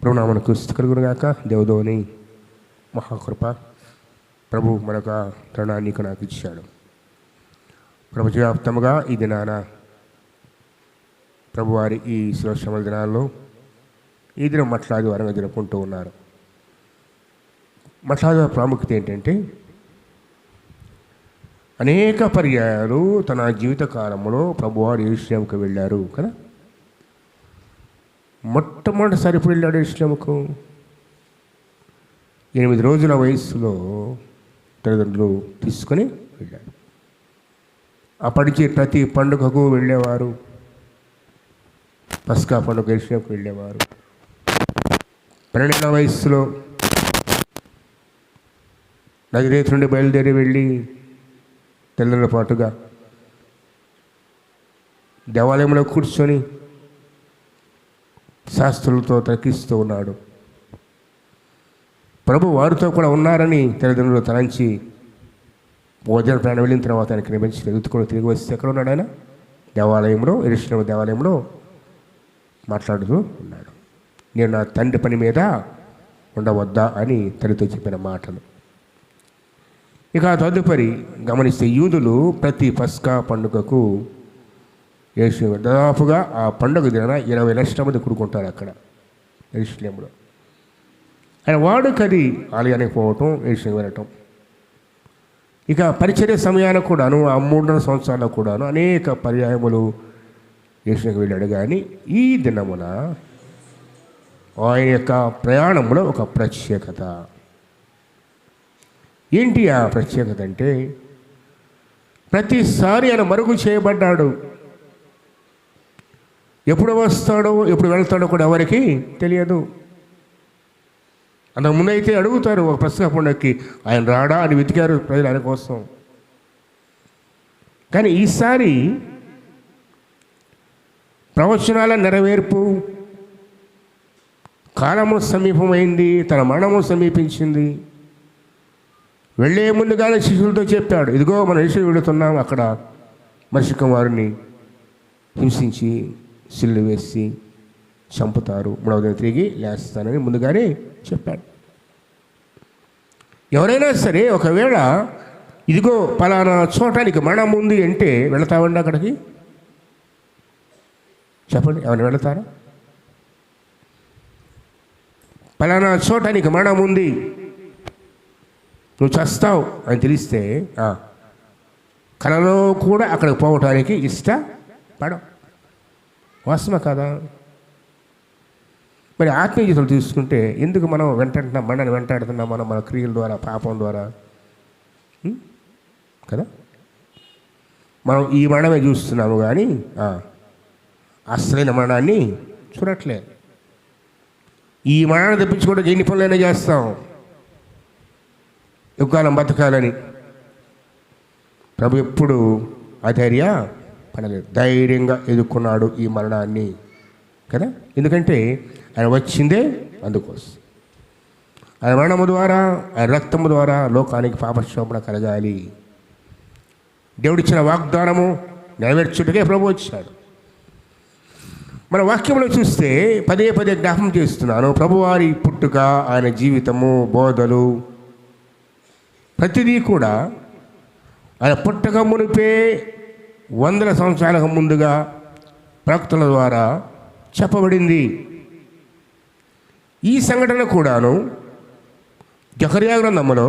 ప్రభునామనకు స్తుతి కలుగునుగాక. దేవుని మహాకృప ప్రభు మరొక తరుణాన్ని నాకు ఇచ్చాడు. ప్రపంచవ్యాప్తంగా ఈ దినాన ప్రభువారి ఈ శిరోశ్రమల దినాల్లో ఈ దినం మట్లాది వారంగా జరుపుకుంటూ ఉన్నారు. మట్లాది ప్రాముఖ్యత ఏంటంటే అనేక పర్యాయాలు తన జీవిత కాలంలో ప్రభువారు యెరూషలేముకు వెళ్ళారు కదా. మొట్టమొదటిసారి ఎప్పుడు వెళ్ళాడు యెరూషలేముకు? 8 రోజుల వయస్సులో తల్లిదండ్రులు తీసుకొని వెళ్ళాడు. అప్పటి నుంచి ప్రతి పండుగకు వెళ్ళేవారు. పస్కా పండుగ యెరూషలేముకు వెళ్ళేవారు. 12 ఏళ్ల వయస్సులో నజరేతు నుండి బయలుదేరి వెళ్ళి తల్లిదండ్రుల పాటుగా దేవాలయంలో కూర్చొని శాస్త్రులతో తర్కిస్తూ ఉన్నాడు. ప్రభు వారితో కూడా ఉన్నారని తల్లిదండ్రులు తలంచి భోజన ప్రయాణం వెళ్ళిన తర్వాత ఆయనకి నిబంధన ఎదుర్కొని తిరిగి వస్తే ఎక్కడ ఉన్నాడు? ఆయన దేవాలయంలో, యెరూషలేము దేవాలయంలో మాట్లాడుతూ ఉన్నాడు. నేను నా తండ్రి పని మీద ఉండవద్దా అని తల్లితో చెప్పిన మాటలు. ఇక తదుపరి గమనిస్తే యూదులు ప్రతి పస్కా పండుగకు యెరూషలేము దాదాపుగా ఆ పండుగ దిన 20 లక్షల మంది కూడుకుంటారు అక్కడ యెరూషలేములో. ఆయన వాడుకది ఆలయానికి పోవటం, యెరూషలేము వెళ్ళటం. ఇక పరిచర్య సమయానికి కూడాను ఆ 3 సంవత్సరాలకు కూడాను అనేక పర్యాయములు యెరూషలేముకు వెళ్ళాడు. కానీ ఈ దినమున ఆయన యొక్క ప్రయాణంలో ఒక ప్రత్యేకత. ఏంటి ఆ ప్రత్యేకత అంటే ప్రతిసారి ఆయన మరుగు చేయబడ్డాడు. ఎప్పుడు వస్తాడో ఎప్పుడు వెళ్తాడో కూడా ఎవరికి తెలియదు. అంతకు ముందైతే అడుగుతారు ఒక పస్కా పండుగకి ఆయన రాడా అని వెతికారు ప్రజలు ఆయన కోసం. కానీ ఈసారి ప్రవచనాల నెరవేర్పు, కాలము సమీపమైంది, తన మరణము సమీపించింది. వెళ్ళే ముందుగానే శిష్యులతో చెప్పాడు, ఇదిగో మనం యెరూషలేము వెళుతున్నాం, అక్కడ మనిషి కుమారుని హింసించి సిల్లు వేసి చంపుతారు, 3వ దినం తిరిగి లేస్తానని ముందుగానే చెప్పాడు. ఎవరైనా సరే ఒకవేళ ఇదిగో పలానా చోటానికి మరణం ఉంది అంటే వెళతామండి అక్కడికి? చెప్పండి, ఎవరైనా వెళతారా? పలానా చోటానికి మరణం ఉంది, నువ్వు చస్తావు అని తెలిస్తే కలలో కూడా అక్కడికి పోవటానికి ఇష్టపడం. వాస్తవమే కదా? మరి ఆత్మీయ జీవితంలో తీసుకుంటే ఎందుకు మనం వెంటాడుతున్నాం, మరణాన్ని వెంటాడుతున్నాం మనం మన క్రియల ద్వారా, పాపం ద్వారా కదా. మనం ఈ మరణమే చూస్తున్నాము కానీ అసలైన మరణాన్ని చూడట్లేదు. ఈ మరణాన్ని తెప్పించుకోవడానికి ఎన్ని పనులైనా చేస్తాం ఎక్కువకాలం బతకాలని. ప్రభు ఎప్పుడు అధైర్య పడలేదు, ధైర్యంగా ఎదుర్కొన్నాడు ఈ మరణాన్ని కదా. ఎందుకంటే ఆయన వచ్చిందే అందుకోసం. ఆయన మరణము ద్వారా, ఆయన రక్తము ద్వారా లోకానికి పాపక్షోభణ కలగాలి. దేవుడిచ్చిన వాగ్దానము నెరవేర్చుటకే ప్రభు వచ్చాడు. మన వాక్యంలో చూస్తే పదే పదే జ్ఞాపకం చేస్తున్నాను, ప్రభువారి పుట్టుక, ఆయన జీవితము, బోధలు ప్రతిదీ కూడా ఆయన పుట్టక మునిపే 100 సంవత్సరాలకు ముందుగా ప్రవక్తల ద్వారా చెప్పబడింది. ఈ సంఘటన కూడాను జకర్యా గ్రంథములో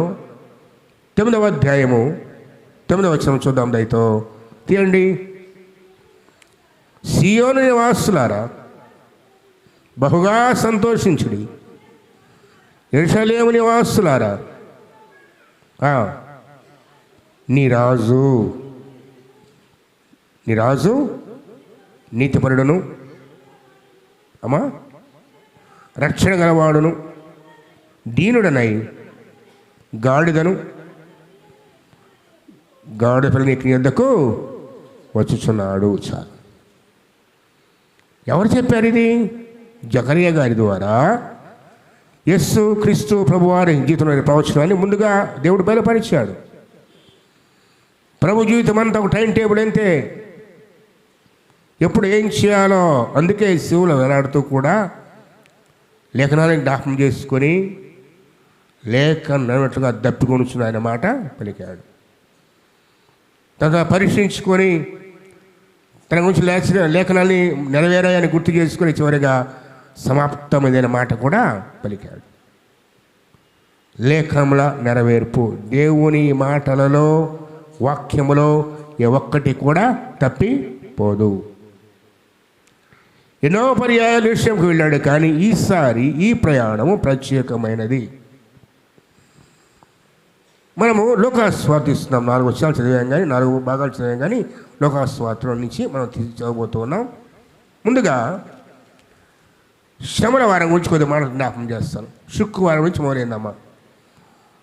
9వ అధ్యాయము 9వ వచనం చూద్దాం. దయతో తీయండి. సియోను నివాసులారా బహుగా సంతోషించుడి, యెరూషలేము నివాసులారా నీ రాజు నీతిపరుడును, రక్షణ గలవాడును, దీనుడనై గాడిద పిల్లని నీ యొద్దకు వచ్చుచున్నాడు. చాలు. ఎవరు చెప్పారు ఇది? జకర్యా గారి ద్వారా యేసు క్రీస్తు ప్రభువారి జీవితంలోని ప్రవచనాన్ని ముందుగా దేవుడు బయలుపరిచాడు. ప్రభు జీవితం అంతా ఒక టైం టేబుల్ అంతే. ఎప్పుడు ఏం చేయాలో అందుకే శివులు వేలాడుతూ కూడా లేఖనాలను జ్ఞాపకం చేసుకొని లేఖనం నెరవేర్చుగా దప్పికొనుచున్న ఆయన మాట పలికాడు. తర్వాత పరీక్షించుకొని తన గురించి లేఖనాన్ని నెరవేరాయని గుర్తు చేసుకొని చివరిగా సమాప్తమైన మాట కూడా పలికాడు. లేఖనముల నెరవేర్పు, దేవుని మాటలలో వాక్యములో ఏ ఒక్కటి కూడా తప్పిపోదు. ఎన్నో పర్యాయాలు విషయంకి వెళ్ళాడు, కానీ ఈసారి ఈ ప్రయాణము ప్రత్యేకమైనది. మనము లోకాస్వార్త ఇస్తున్నాం. 4 వచనాలు చదివాం కానీ 4 భాగాలు చదివాం కానీ లోకాస్వార్తలో నుంచి మనం చదవబోతున్నాం. ముందుగా శ్రమల వారం గురించి కొద్దిగా మాట జ్ఞాపకం చేస్తాను. శుక్రవారం నుంచి మొదలైందమ్మా.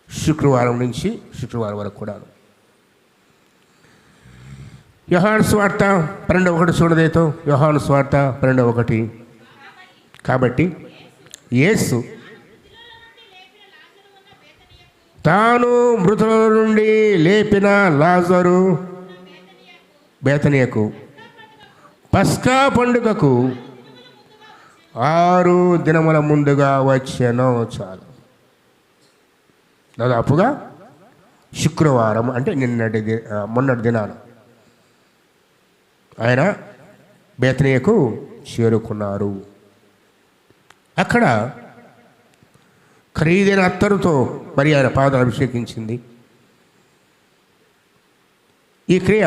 శుక్రవారం నుంచి శుక్రవారం వరకు కూడా యోహాను సువార్త 12:1 చూడదేతో. యోహాను సువార్త 12:1. కాబట్టి యేసు తాను మృతుల నుండి లేపిన లాజరు బేతనియకు పస్కా పండుగకు 6 దినముల ముందుగా వచ్చెను. చాలు, దాదాపుగా శుక్రవారం అంటే మొన్నటి దినాన ఆయన బేతనియకు చేరుకున్నారు. అక్కడ ఖరీదైన అత్తరుతో మరి ఆయన పాదాలు అభిషేకించింది. ఈ క్రియ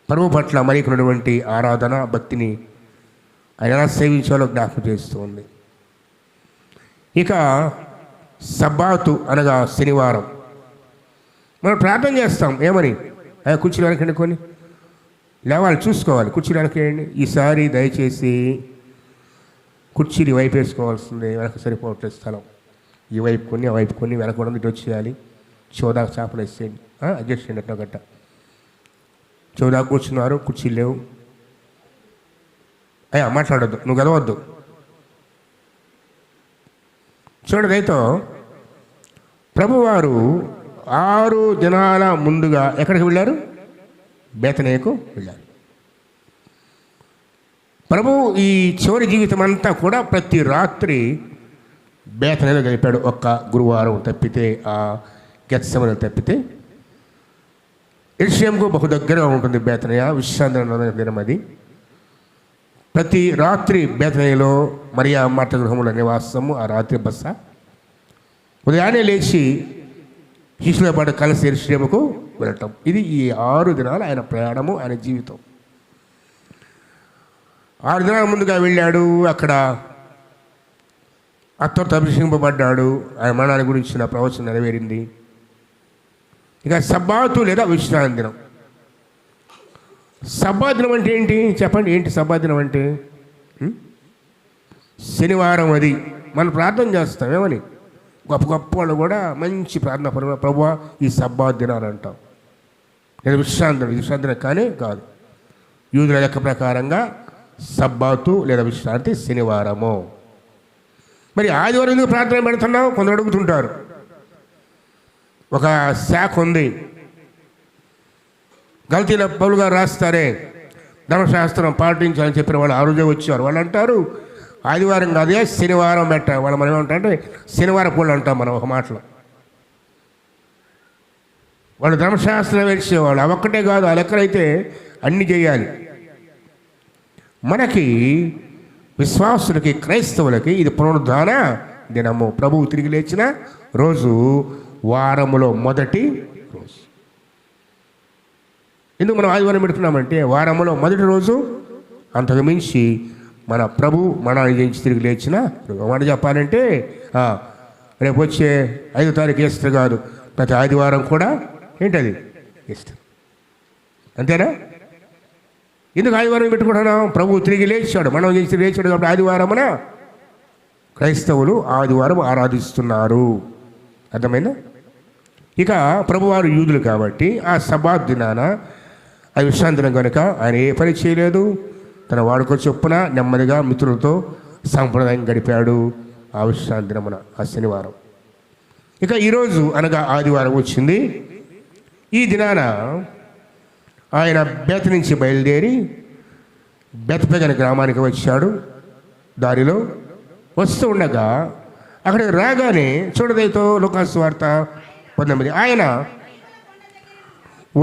పరువు పట్ల మరికొన్నటువంటి ఆరాధన భక్తిని ఆయన ఎలా సేవించాలో జ్ఞాపకం చేస్తూ ఉంది. ఇక సబ్బాతు అనగా శనివారం మనం ప్రార్థన చేస్తాం. ఏమని? కుర్చీలు వెనక ఎన్నుకొని లేవాలి, చూసుకోవాలి. కుర్చీలు వెనక వేయండి. ఈసారి దయచేసి కుర్చీలు వైపు వేసుకోవాల్సిందే. వెనక సరిపోవట్లేదు స్థలం. ఈ వైపు కొన్ని, ఆ వైపు కొన్ని, వెనక కూడా ఇటు వచ్చేయాలి. చోదాకు చేపలు వేసేయండి, అడ్జస్ట్ చేయండి. అట్లా గట్ట చోదాకు కూర్చున్నారు, కుర్చీలు లేవు. మాట్లాడొద్దు, నువ్వు గదవద్దు. చూడదైతే ప్రభువారు 6 దినాల ముందుగా ఎక్కడికి వెళ్ళారు? బేతనియకు వెళ్ళారు. ప్రభు ఈ చివరి జీవితం అంతా కూడా ప్రతి రాత్రి బేతనియలో గడిపాడు. ఒక్క గురువారం తప్పితే, ఆ గెత్సెమనే తప్పితే. యెరూషలేముకు బహు దగ్గరగా ఉంటుంది బేతనియ, విశ్రాంతి దినం అది. ప్రతి రాత్రి బేతనియలో మరియా మాత గృహముల నివాసము, ఆ రాత్రి బస. ఉదయాన్నే లేచి శిష్యుల పాటు కలిసి యెరూషలేముకు వెళ్ళటం. ఇది ఈ 6 దినాలు ఆయన ప్రయాణము, ఆయన జీవితం. 6 దినాల ముందుగా వెళ్ళాడు. అక్కడ అత్తతో అభిషేకింపబడ్డాడు. ఆయన మరణాన్ని గురించిన ప్రవచనం నెరవేరింది. ఇక సబ్బాతు లేదా విశ్రాంతి దినం. సబ్బాత్ దినం అంటే ఏంటి చెప్పండి? ఏంటి సబ్బాత్ దినం అంటే? శనివారం. అది మనం ప్రార్థన చేస్తాం. ఏమని? గొప్ప గొప్ప వాళ్ళు కూడా మంచి ప్రార్థన, ప్రభువా ఈ సబ్బాత్ దినాలు అంటాం. లేదా విశ్రాంతి దినం కానీ కాదు. యూదుల లెక్క ప్రకారంగా సబ్బాతు లేదా విశ్రాంతి శనివారము. మరి ఆదివారం ఎందుకు ప్రార్థన పెడుతున్నావు? కొందరు అడుగుతుంటారు. ఒక శాఖ ఉంది, గల్తీల పౌలు గారు రాస్తారే, ధర్మశాస్త్రం పాటించాలని చెప్పిన వాళ్ళు ఆ రోజే వచ్చారు. వాళ్ళు అంటారు ఆదివారం కాదే శనివారం పెట్టారు. వాళ్ళు మనం ఏమంటారంటే శనివారం పూలు అంటాం మనం ఒక మాటలో. వాళ్ళు ధర్మశాస్త్రం వేసేవాళ్ళు. అవి ఒక్కటే కాదు, ఆ లెక్కలైతే అన్నీ చేయాలి. మనకి విశ్వాసులకి, క్రైస్తవులకి ఇది పునరుద్ధాన దినము. ప్రభువు తిరిగి లేచిన రోజు, వారములో మొదటి రోజు. ఎందుకు మనం ఆదివారం పెడుతున్నామంటే వారములో మొదటి రోజు. అంతకు మించి మన ప్రభు మరణాన్ని జయించి తిరిగి లేచిన మాట చెప్పాలంటే రేపు వచ్చే 5వ తారీఖు ఈస్టర్ కాదు, ప్రతి ఆదివారం కూడా ఏంటది ఈస్టర్. అంతేనా? ఎందుకు ఆదివారం పెట్టుకుంటున్నాం? ప్రభు తిరిగి లేచాడు, మనం తిరిగి లేచాడు కాబట్టి ఆదివారమున క్రైస్తవులు ఆదివారం ఆరాధిస్తున్నారు. అర్థమైందా? ఇక ప్రభువారు యూదులు కాబట్టి ఆ సబ్బాత్ దినాన, ఆ విశ్రాంతి దినం కనుక ఆయన ఏ పని చేయలేదు. తన వాడుకో చొప్పున నెమ్మదిగా మిత్రులతో సాంప్రదాయం గడిపాడు ఆ విశ్రాంతి దినమున, ఆ శనివారం. ఇక ఈరోజు అనగా ఆదివారం వచ్చింది. ఈ దినాన ఆయన బేత నుంచి బయలుదేరి బెత్పగె గ్రామానికి వచ్చాడు. దారిలో వస్తూ ఉండగా అక్కడికి రాగానే చూడదైతో లూకాసు వార్త 19 ఆయన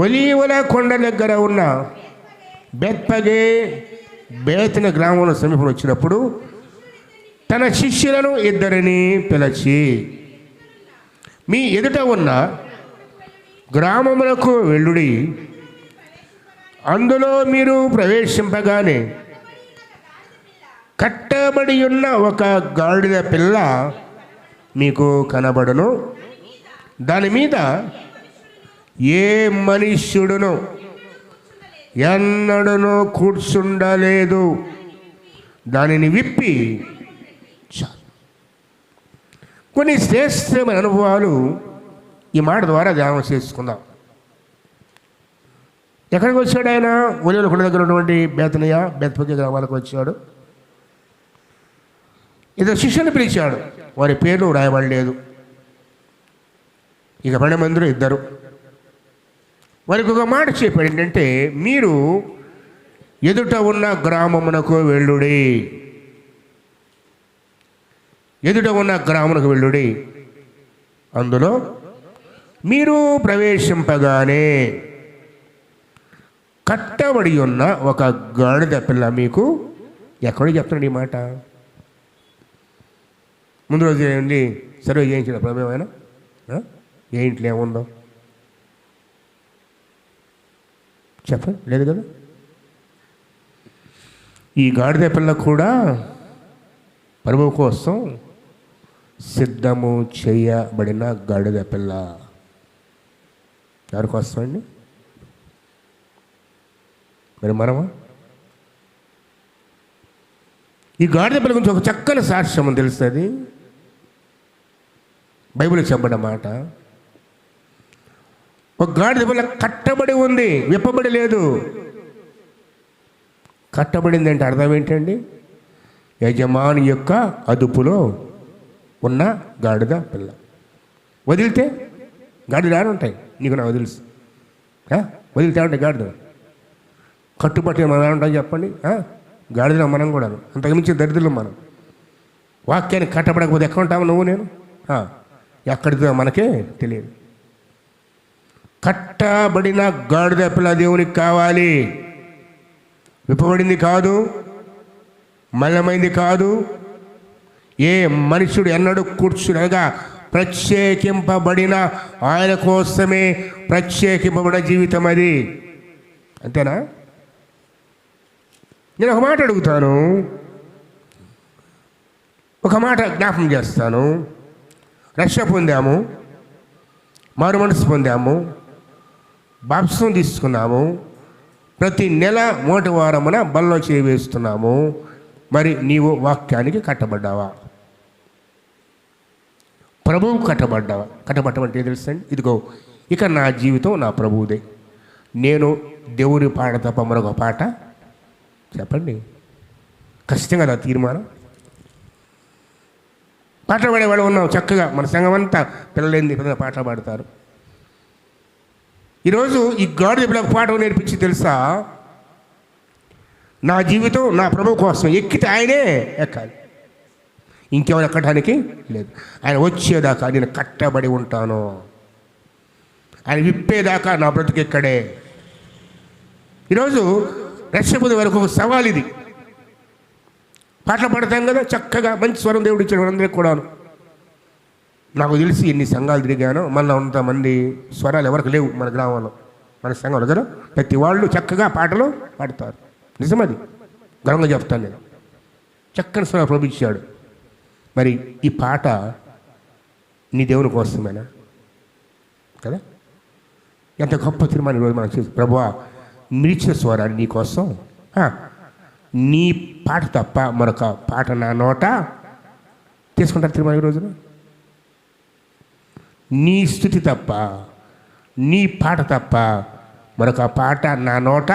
ఒలీవల కొండ దగ్గర ఉన్న బెత్పగే బేతన గ్రామంలో సమీపం వచ్చినప్పుడు తన శిష్యులను ఇద్దరిని పిలిచి, మీ ఎదుట ఉన్న గ్రామములకు వెళ్ళుడి, అందులో మీరు ప్రవేశింపగానే కట్టబడి ఉన్న ఒక గాడిద పిల్ల మీకు కనబడును. దాని మీద ఏ మనుష్యుడును ఎన్నడను కూర్చుండలేదు. దానిని విప్పి కొన్ని శ్రేష్టమైన అనుభవాలు ఈ మాట ద్వారా ధ్యానం చేసుకుందాం. ఎక్కడికి వచ్చాడు ఆయన? ఒలీవల కొండ దగ్గర ఉన్నటువంటి బెత్పగే గ్రామాలకు వచ్చాడు. ఇద్దరు శిష్యుని పిలిచాడు. వారి పేర్లు రాయబడలేదు. ఇక 12 మందిలో ఇద్దరు. వారికి ఒక మాట చెప్పాడు, ఏంటంటే మీరు ఎదుట ఉన్న గ్రామమునకు వెళ్ళుడి, ఎదుట ఉన్న గ్రామమునకు వెళ్ళుడి, అందులో మీరు ప్రవేశింపగానే కట్టబడి ఉన్న ఒక గాడిద పిల్ల మీకు ఎక్కడో చెప్తున్నాడు ఈ మాట. ముందు రోజు ఏంటి సర్వే చేయించిన ప్రభావమైనా ఏ ఇంట్లో ఏముందో చెప్పండి, లేదు కదా. ఈ గాడిద పిల్ల కూడా ప్రభువు కోసం సిద్ధము చేయబడిన గాడిద పిల్ల. ఎవరికోసం అండి? మరి మనమా? ఈ గాడిద పిల్ల గురించి ఒక చక్కని సాక్ష్యం తెలుస్తుంది. బైబిల్ చెప్పబడిన మాట. ఒక గాడిద పిల్ల కట్టబడి ఉంది, విప్పబడి లేదు. కట్టబడింది అంటే అర్థం ఏంటండి? యజమాని యొక్క అదుపులో ఉన్న గాడిద పిల్ల. వదిలితే గాడిద ఉంటాయి, నీకు నా వదిలిసి వదిలితే ఉంటాయి గాడిద. కట్టుబట్టి మనం ఉంటాం చెప్పండి. గాడిద మనం కూడా అంతకుమించి దరిద్రులు మనం. వాక్యాన్ని కట్టబడకపోతే ఎక్కడ ఉంటాము నువ్వు నేను? ఎక్కడిదో మనకే తెలియదు. కట్టబడిన గాడిద పిల్ల దేవునికి కావాలి. విప్పబడింది కాదు, మల్లమైంది కాదు. ఏ మనుషుడు ఎన్నడూ కూర్చునగా ప్రత్యేకింపబడిన ఆయన కోసమే ప్రత్యేకింపబడిన జీవితం అది. అంతేనా? నేను ఒక మాట అడుగుతాను, ఒక మాట జ్ఞాపకం చేస్తాను. రక్షణ పొందాము, మారు మనసు పొందాము, బాప్తిసం తీసుకున్నాము, ప్రతి నెల 1వ వారమున బల్లో చేయి వేస్తున్నాము. మరి నీవు వాక్యానికి కట్టబడ్డావా? ప్రభువు కట్టబడ్డావా? కట్టబడ్డమంటే ఏం తెలుసండి? ఇదిగో ఇక నా జీవితం నా ప్రభువుదే. నేను దేవుడి పాట తప్ప మరొక పాట చెప్పండి. ఖచ్చితంగా నా తీర్మానం. పాటలు పాడేవాళ్ళు ఉన్నాం చక్కగా. మన సంఘం అంతా పిల్లలేంది పిల్లలు పాటలు పాడతారు. ఈరోజు ఈ గాడిద పిల్లకు పాట నేర్పించి తెలుసా, నా జీవితం నా ప్రభు కోసం. ఎక్కితే ఆయనే ఎక్కాలి, ఇంకెవరు ఎక్కడానికి లేదు. ఆయన వచ్చేదాకా నేను కట్టబడి ఉంటాను. ఆయన విప్పేదాకా నా బ్రతుకు ఎక్కడే. ఈరోజు రక్షణ వరకు ఒక సవాల్ ఇది. పాటలు పాడతాం కదా చక్కగా, మంచి స్వరం దేవుడు ఇచ్చాడు మనందరికీ కూడాను. నాకు తెలిసి ఎన్ని సంఘాలు తిరిగానో మన అంతమంది స్వరాలు ఎవరికి లేవు మన గ్రామంలో, మన సంఘంలో కదా. ప్రతి వాళ్ళు చక్కగా పాటలు పాడతారు. నిజమది, గర్వంగా చెప్తాను నేను. చక్కని స్వరం ప్రభు. మరి ఈ పాట నీ దేవుని కోసమేనా కదా? ఎంత గొప్ప తీర్మానం ఈరోజు మనం చేసి, ప్రభువా మిరిచిన స్వరాన్ని నీ కోసం, నీ పాట తప్ప మరొక పాట నా నోట తీసుకుంటారు తీర్మానం ఈ రోజున. నీ స్తుతి తప్ప, నీ పాట తప్ప మరొక పాట నా నోట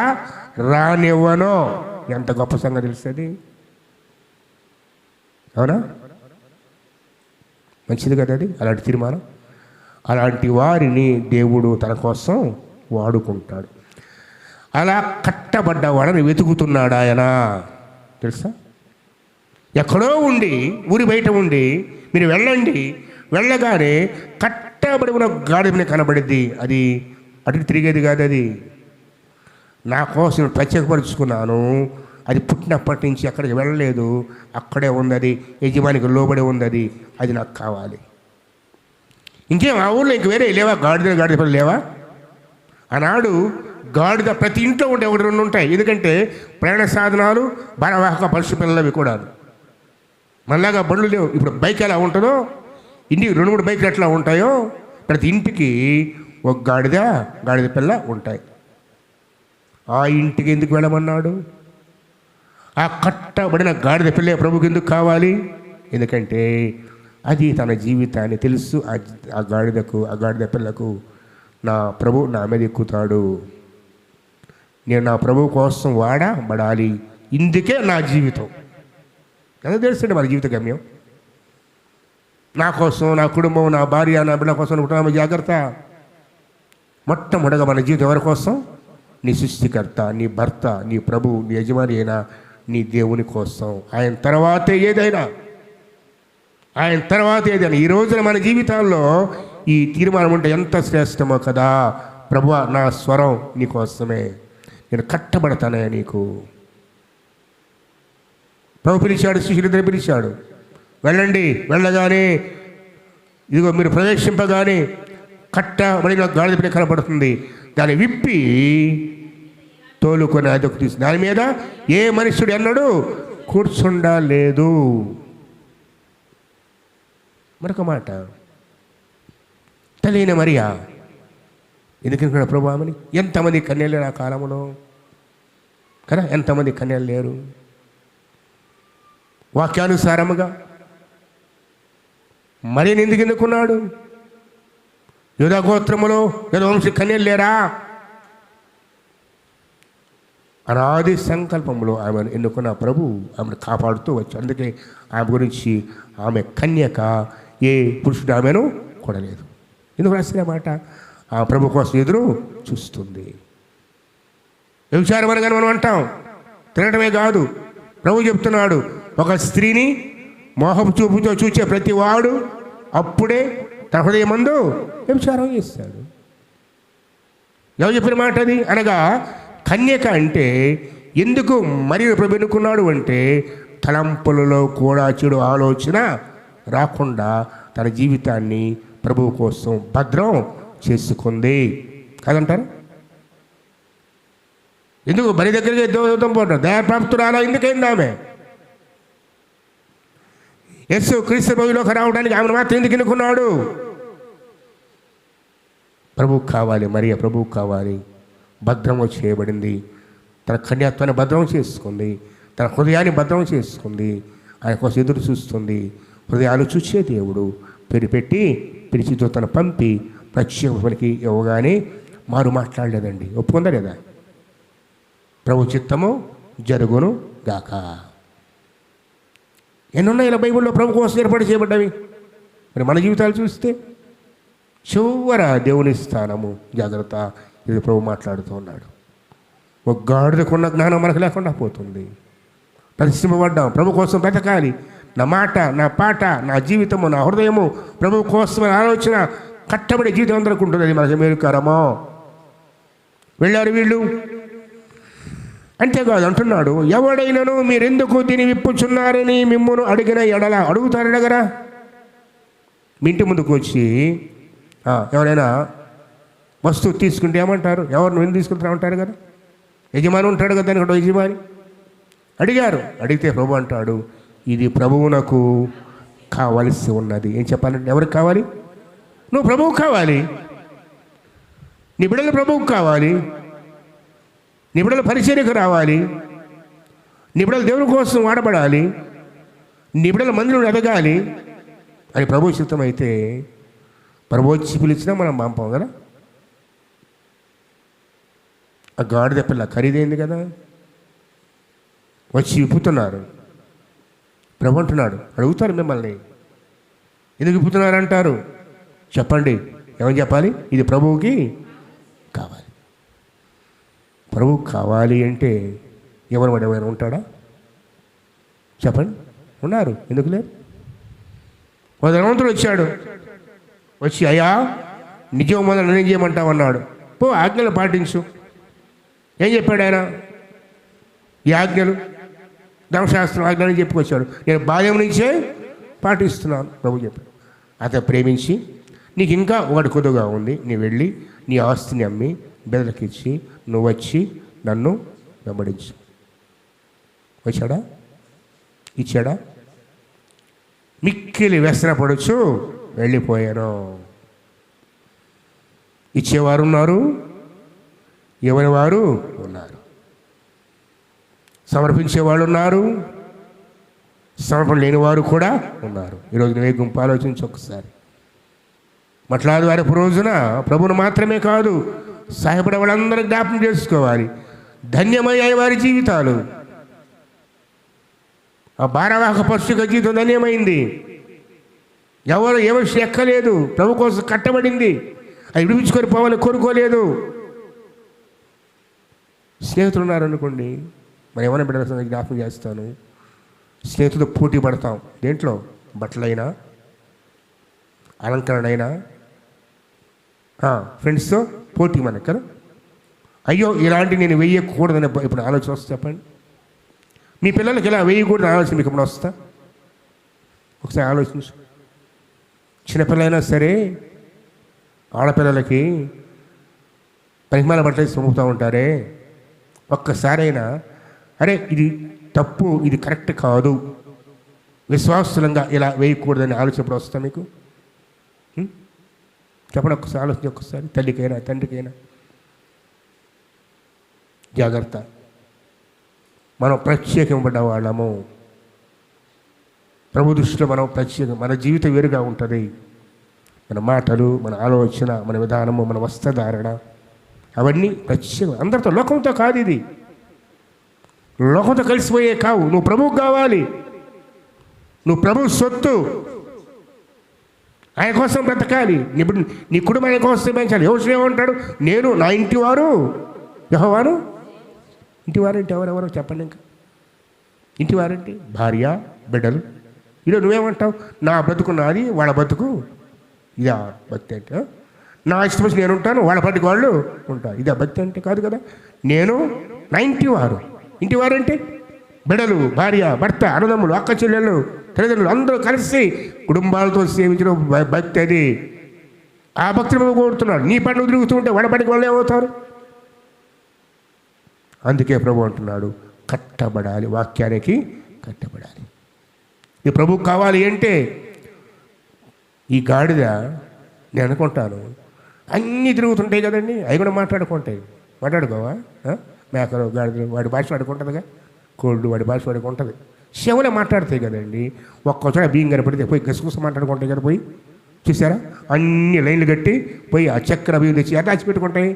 రానివ్వను. ఎంత గొప్ప సంగతి తెలుస్తుంది. అవునా? మంచిది కదా అది, అలాంటి తీర్మానం. అలాంటి వారిని దేవుడు తన కోసం వాడుకుంటాడు. అలా కట్టబడ్డవాడని వెతుకుతున్నాడు ఆయన, తెలుసా? ఎక్కడో ఉండి, ఊరి బయట ఉండి మీరు వెళ్ళండి, వెళ్ళగానే కట్టబడి ఉన్న గాడిద కనబడిద్ది. అది అటు తిరిగేది కాదు. అది నా కోసం ప్రత్యేకపరుచుకున్నాను. అది పుట్టినప్పటి నుంచి ఎక్కడికి వెళ్ళలేదు, అక్కడే ఉంది. అది యజమానికి లోబడి ఉంది. అది నాకు కావాలి. ఇంకేం ఆ ఊళ్ళో ఇంక వేరే లేవా? గాడిద పిల్లలు లేవా? ఆనాడు గాడిద ప్రతి ఇంట్లో ఉంటే ఒకటి రెండు ఉంటాయి. ఎందుకంటే ప్రయాణ సాధనాలు, భారవాహక పశు పిల్లలవి కూడా. మళ్ళాగా బండ్లు లేవు. ఇప్పుడు బైక్ ఎలా ఉంటుందో, ఇంటికి 2-3 బైకులు ఎట్లా ఉంటాయో, ప్రతి ఇంటికి ఒక గాడిద పిల్ల ఉంటాయి. ఆ ఇంటికి ఎందుకు వెళ్ళమన్నాడు? ఆ కట్టబడిన గాడిద పిల్ల ప్రభుకి ఎందుకు కావాలి? ఎందుకంటే అది తన జీవితాన్ని తెలుసు. ఆ గాడిద పిల్లకు నా ప్రభు నా మీద ఎక్కుతాడు, నేను నా ప్రభు కోసం వాడబడాలి, ఇందుకే నా జీవితం. ఎంత తెలుస్తుంది మన జీవిత గమ్యం? నా కోసం, నా కుటుంబం, నా భార్య, నా బిడ్డ కోసం కుటుంబం జాగ్రత్త. మొట్టమొదటిగా మన జీవితం ఎవరి కోసం? నీ సృష్టికర్త, నీ భర్త, నీ ప్రభు, నీ యజమాని అయినా నీ దేవుని కోసం. ఆయన తర్వాతే ఏదైనా. ఈ రోజున మన జీవితాల్లో ఈ తీర్మానం ఉంటే ఎంత శ్రేష్టమో కదా. ప్రభువా, నా స్వరం నీ కోసమే, నేను కట్టబడతానే నీకు. ప్రభు పిలిచాడు, శిష్యులిద్దరు పిలిచాడు, వెళ్ళండి. వెళ్ళగానే ఇదిగో మీరు ప్రవేశింపగానే కట్టబడిన గాడిద పిల్ల కనబడుతుంది. దాన్ని విప్పి తోలుకొని అదొక తీసి దాని మీద ఏ మనుష్యుడు అన్నాడు కూర్చుండలేదు. మరొక మాట, తల్లి అయిన మరియా ఎందుకనుకున్నాడు ప్రభు ఆమెని? ఎంతమంది కన్యలు లేరు ఆ కాలంలో కదా? ఎంతమంది కన్యలు లేరు? వాక్యానుసారముగా మరియని ఎందుకు ఎన్నుకున్నాడు? యూదా గోత్రములో వంశీ కన్యలు లేరా? అనాది సంకల్పంలో ఆమెను ఎన్నుకున్న ప్రభు ఆమెను కాపాడుతూ వచ్చాడు. అందుకే ఆమె గురించి ఆమె కన్యక, ఏ పురుషుడు ఆమెను కొనలేదు. ఎందుకు రాసిన మాట? ఆ ప్రభు కోసం ఎదురు చూస్తుంది. వ్యభిచారం అనగానే మనం అంటాం, తినటమే కాదు. ప్రభు చెప్తున్నాడు, ఒక స్త్రీని మోహపు చూపుతో చూచే ప్రతి వాడు అప్పుడే తన హృదయమందు వ్యభిచారం చేస్తాడు. ఎవరు చెప్పిన మాట అది? అనగా కన్యక అంటే ఎందుకు మరియు ప్రభు ఎన్నుకున్నాడు అంటే, తలంపులలో కూడా చెడు ఆలోచన రాకుండా తన జీవితాన్ని ప్రభువు కోసం భద్రం చేసుకుంది కాదంటారు? ఎందుకు బరి దగ్గరికి దూతం పోతారు? దయాప్రాప్తురాలా ఎందుకైంది ఆమె? యేసు క్రీస్తు ప్రభువులోకి రావడానికి ఆమెను మాత్రం ఎందుకు ఎన్నుకున్నాడు? ప్రభువుకు కావాలి, మరియ ప్రభువుకు కావాలి. భద్రము చేయబడింది. తన కన్యాత్వాన్ని భద్రం చేసుకుంది, తన హృదయాన్ని భద్రం చేసుకుంది. ఆయన కోసం ఎదురు చూస్తుంది. హృదయాలు చూసే దేవుడు పేరు పెట్టి పిలిచితో తను పంపి ప్రత్యేకకి ఇవ్వగానే మారు మాట్లాడలేదండి. ఒప్పుకుందా లేదా? ప్రభు చిత్తము జరుగును గాక. ఎన్నున్నాయి ఇలా బైబిల్లో ప్రభు కోసం ఏర్పాటు చేయబడ్డవి. మరి మన జీవితాలు చూస్తే చివర దేవుని స్థానము జాగ్రత్త. ఇది ప్రభు మాట్లాడుతూ ఉన్నాడు. ఒక గాడిదకున్న జ్ఞానం మనకు లేకుండా పోతుంది. పరిశ్రమపడ్డాం, ప్రభు కోసం బ్రతకాలి. నా మాట, నా పాట, నా జీవితము, నా హృదయము ప్రభు కోసం ఆలోచన కట్టబడి జీవితం అందరికి ఉంటుంది. అది మనకి మేలుకరమో. వెళ్ళారు వీళ్ళు. అంతేకాదు అంటున్నాడు, ఎవడైనాను మీరెందుకు దీన్ని విప్పుచున్నారని మిమ్మల్ని అడిగిన ఎడల, అడుగుతారు అడగరా? మీ ఇంటి ముందుకు వచ్చి ఎవరైనా వస్తువు తీసుకుంటే ఏమంటారు? ఎవరు ఎందుకు తీసుకుంటారు అంటారు కదా. యజమాని ఉంటాడు కదా, దానికి యజమాని. అడిగారు. అడిగితే ప్రభు అంటాడు, ఇది ప్రభువునకు కావలసి ఉన్నది. ఏం చెప్పాలంటే ఎవరికి కావాలి? నువ్వు ప్రభువుకు కావాలి, నీ బిడ్డలు ప్రభువుకు కావాలి, నీ బిడ్డలు పరిచర్యకు రావాలి, నీ బిడ్డలు దేవుని కోసం వాడబడాలి, నీ బిడ్డల మందిలో ఎదగాలి అని ప్రభు చిత్తం అయితే ప్రభు వచ్చి పిలిచినా మనం పంపం కదా. ఆ గాడిద పిల్ల ఖరీదైంది కదా. వచ్చి విప్పుతున్నారు. ప్రభు అంటున్నాడు, అడుగుతారు మిమ్మల్ని, ఎందుకు విప్పుతున్నారు అంటారు. చెప్పండి, ఏమని చెప్పాలి? ఇది ప్రభువుకి కావాలి. ప్రభువుకి కావాలి అంటే ఎవరు వాడు ఏమైనా ఉంటాడా? చెప్పండి. ఉన్నారు, ఎందుకు లేరు? ఒక ధనవంతుడు వచ్చాడు, వచ్చి అయ్యా నిజం మొదలు నేనేం చేయమంటావు అన్నాడు. పో ఆజ్ఞలు పాటించు. ఏం చెప్పాడు ఆయన? ఈ ఆజ్ఞలు ధర్మశాస్త్రం ఆజ్ఞలు చెప్పుకొచ్చాడు. నేను బాల్యం నుంచే పాటిస్తున్నాను ప్రభు చెప్పాడు. అతను ప్రేమించి నీకు ఇంకా ఒకటి కొద్దుగా ఉంది, నీ వెళ్ళి నీ ఆస్తిని అమ్మి బెదలకిచ్చి నువ్వు వచ్చి నన్ను వెంబడించు. వచ్చాడా? ఇచ్చాడా? మిక్కిలి వ్యసనపడుచు వెళ్ళిపోయాను. ఇచ్చేవారు ఉన్నారు, ఎవరి వారు ఉన్నారు. సమర్పించేవాళ్ళు ఉన్నారు, సమర్పణ లేని వారు కూడా ఉన్నారు. ఈరోజు నువ్వే గుంపు ఆలోచించి ఒకసారి. మట్లాది వారి రోజున ప్రభువును మాత్రమే కాదు, సహాయపడే వాళ్ళందరూ జ్ఞాపకం చేసుకోవాలి. ధన్యమయ్యాయి వారి జీవితాలు. ఆ భారవాహక పశుక జీవితం ధన్యమైంది. ఎవరు ఏ విషయం ఎక్కలేదు, ప్రభు కోసం కట్టబడింది. అది విడిపించుకొని పోవాలని కోరుకోలేదు. స్నేహితులు ఉన్నారనుకోండి, మరి ఏమైనా బిడ్డల జ్ఞాపకం చేస్తాను. స్నేహితులతో పోటీ పడతాం. దేంట్లో? బట్టలైనా, అలంకరణ అయినా, ఫ్రెండ్స్తో పోటీ మనకు కదా. అయ్యో ఇలాంటి నేను వేయకూడదని ఇప్పుడు ఆలోచన వస్తే చెప్పండి. మీ పిల్లలకి ఇలా వేయకూడదని ఆలోచన మీకు ఇప్పుడు వస్తా? ఒకసారి ఆలోచించు. చిన్నపిల్లలైనా సరే, ఆడపిల్లలకి పరిమాణ బట్టలు సొమ్ముతూ ఉంటారే, ఒక్కసారైనా అరే ఇది తప్పు, ఇది కరెక్ట్ కాదు, విశ్వాసంగా ఇలా వేయకూడదని ఆలోచన ఎప్పుడు వస్తా మీకు? చెప్పండి ఒక్కసారి, ఆలోచన ఒక్కసారి. తల్లికైనా తండ్రికైనా జాగ్రత్త. మనం ప్రత్యేకింపబడ్డ వాళ్ళము. ప్రభు దృష్టిలో మనం ప్రత్యేకం. మన జీవితం వేరుగా ఉంటుంది. మన మాటలు, మన ఆలోచన, మన విధానము, మన వస్త్రధారణ అవన్నీ ప్రత్యేకం. అందరితో, లోకంతో కాదు. ఇది లోకంతో కలిసిపోయే కావు. నువ్వు ప్రభువుకు కావాలి. నువ్వు ప్రభు సొత్తు. ఆయన కోసం బ్రతకాలి. ఇప్పుడు నీ కుటుంబం ఆయన కోసం పెంచాలి. ఎవరు ఏమంటాడు? నేను, నా ఇంటి వారు యెహోవాను. ఇంటివారంటే ఎవరెవరో చెప్పండి. ఇంకా ఇంటివారంటే భార్య, బిడ్డలు. ఈరోజు నువ్వేమంటావు? నా బ్రతుకు నాది, వాళ్ళ బతుకు ఇదా భక్తి అంటే? నా ఇష్టం వచ్చి నేను ఉంటాను, వాళ్ళ పట్టుకు వాళ్ళు ఉంటారు. ఇదా భక్తి అంటే? కాదు కదా. నేను, నా ఇంటివారు. ఇంటివారంటే బిడ్డలు, భార్య, భర్త, అన్నదమ్ములు, అక్క చెల్లెళ్ళు, తల్లిదండ్రులు అందరూ కలిసి కుటుంబాలతో సేవించిన భక్తి అది. ఆ భక్తిని కోరుతున్నాడు. నీ పని తిరుగుతూ ఉంటే వాళ్ళ పట్టుకు వాళ్ళు ఏమవుతారు? అందుకే ప్రభు అంటున్నాడు, కట్టబడాలి, వాక్యానికి కట్టబడాలి. ఈ ప్రభుకు కావాలి అంటే, ఈ గాడిద నేను అనుకుంటాను అన్నీ తిరుగుతుంటాయి కదండి, అవి కూడా మాట్లాడుకోవా? మేకలు, గాడిదలు వాడి భాష వాడుకుంటుందిగా. కోళ్ళు వాడి భాష వాడుకుంటుంది. శవులే మాట్లాడతాయి కదండి. ఒక్కోసారి బియ్యం కనపడితే పోయి గసగుస మాట్లాడుకుంటాయి కదా. పోయి చూసారా, అన్ని లైన్లు కట్టి పోయి ఆ చక్కెర బియ్యం తెచ్చి ఎలా పెట్టుకుంటాయి.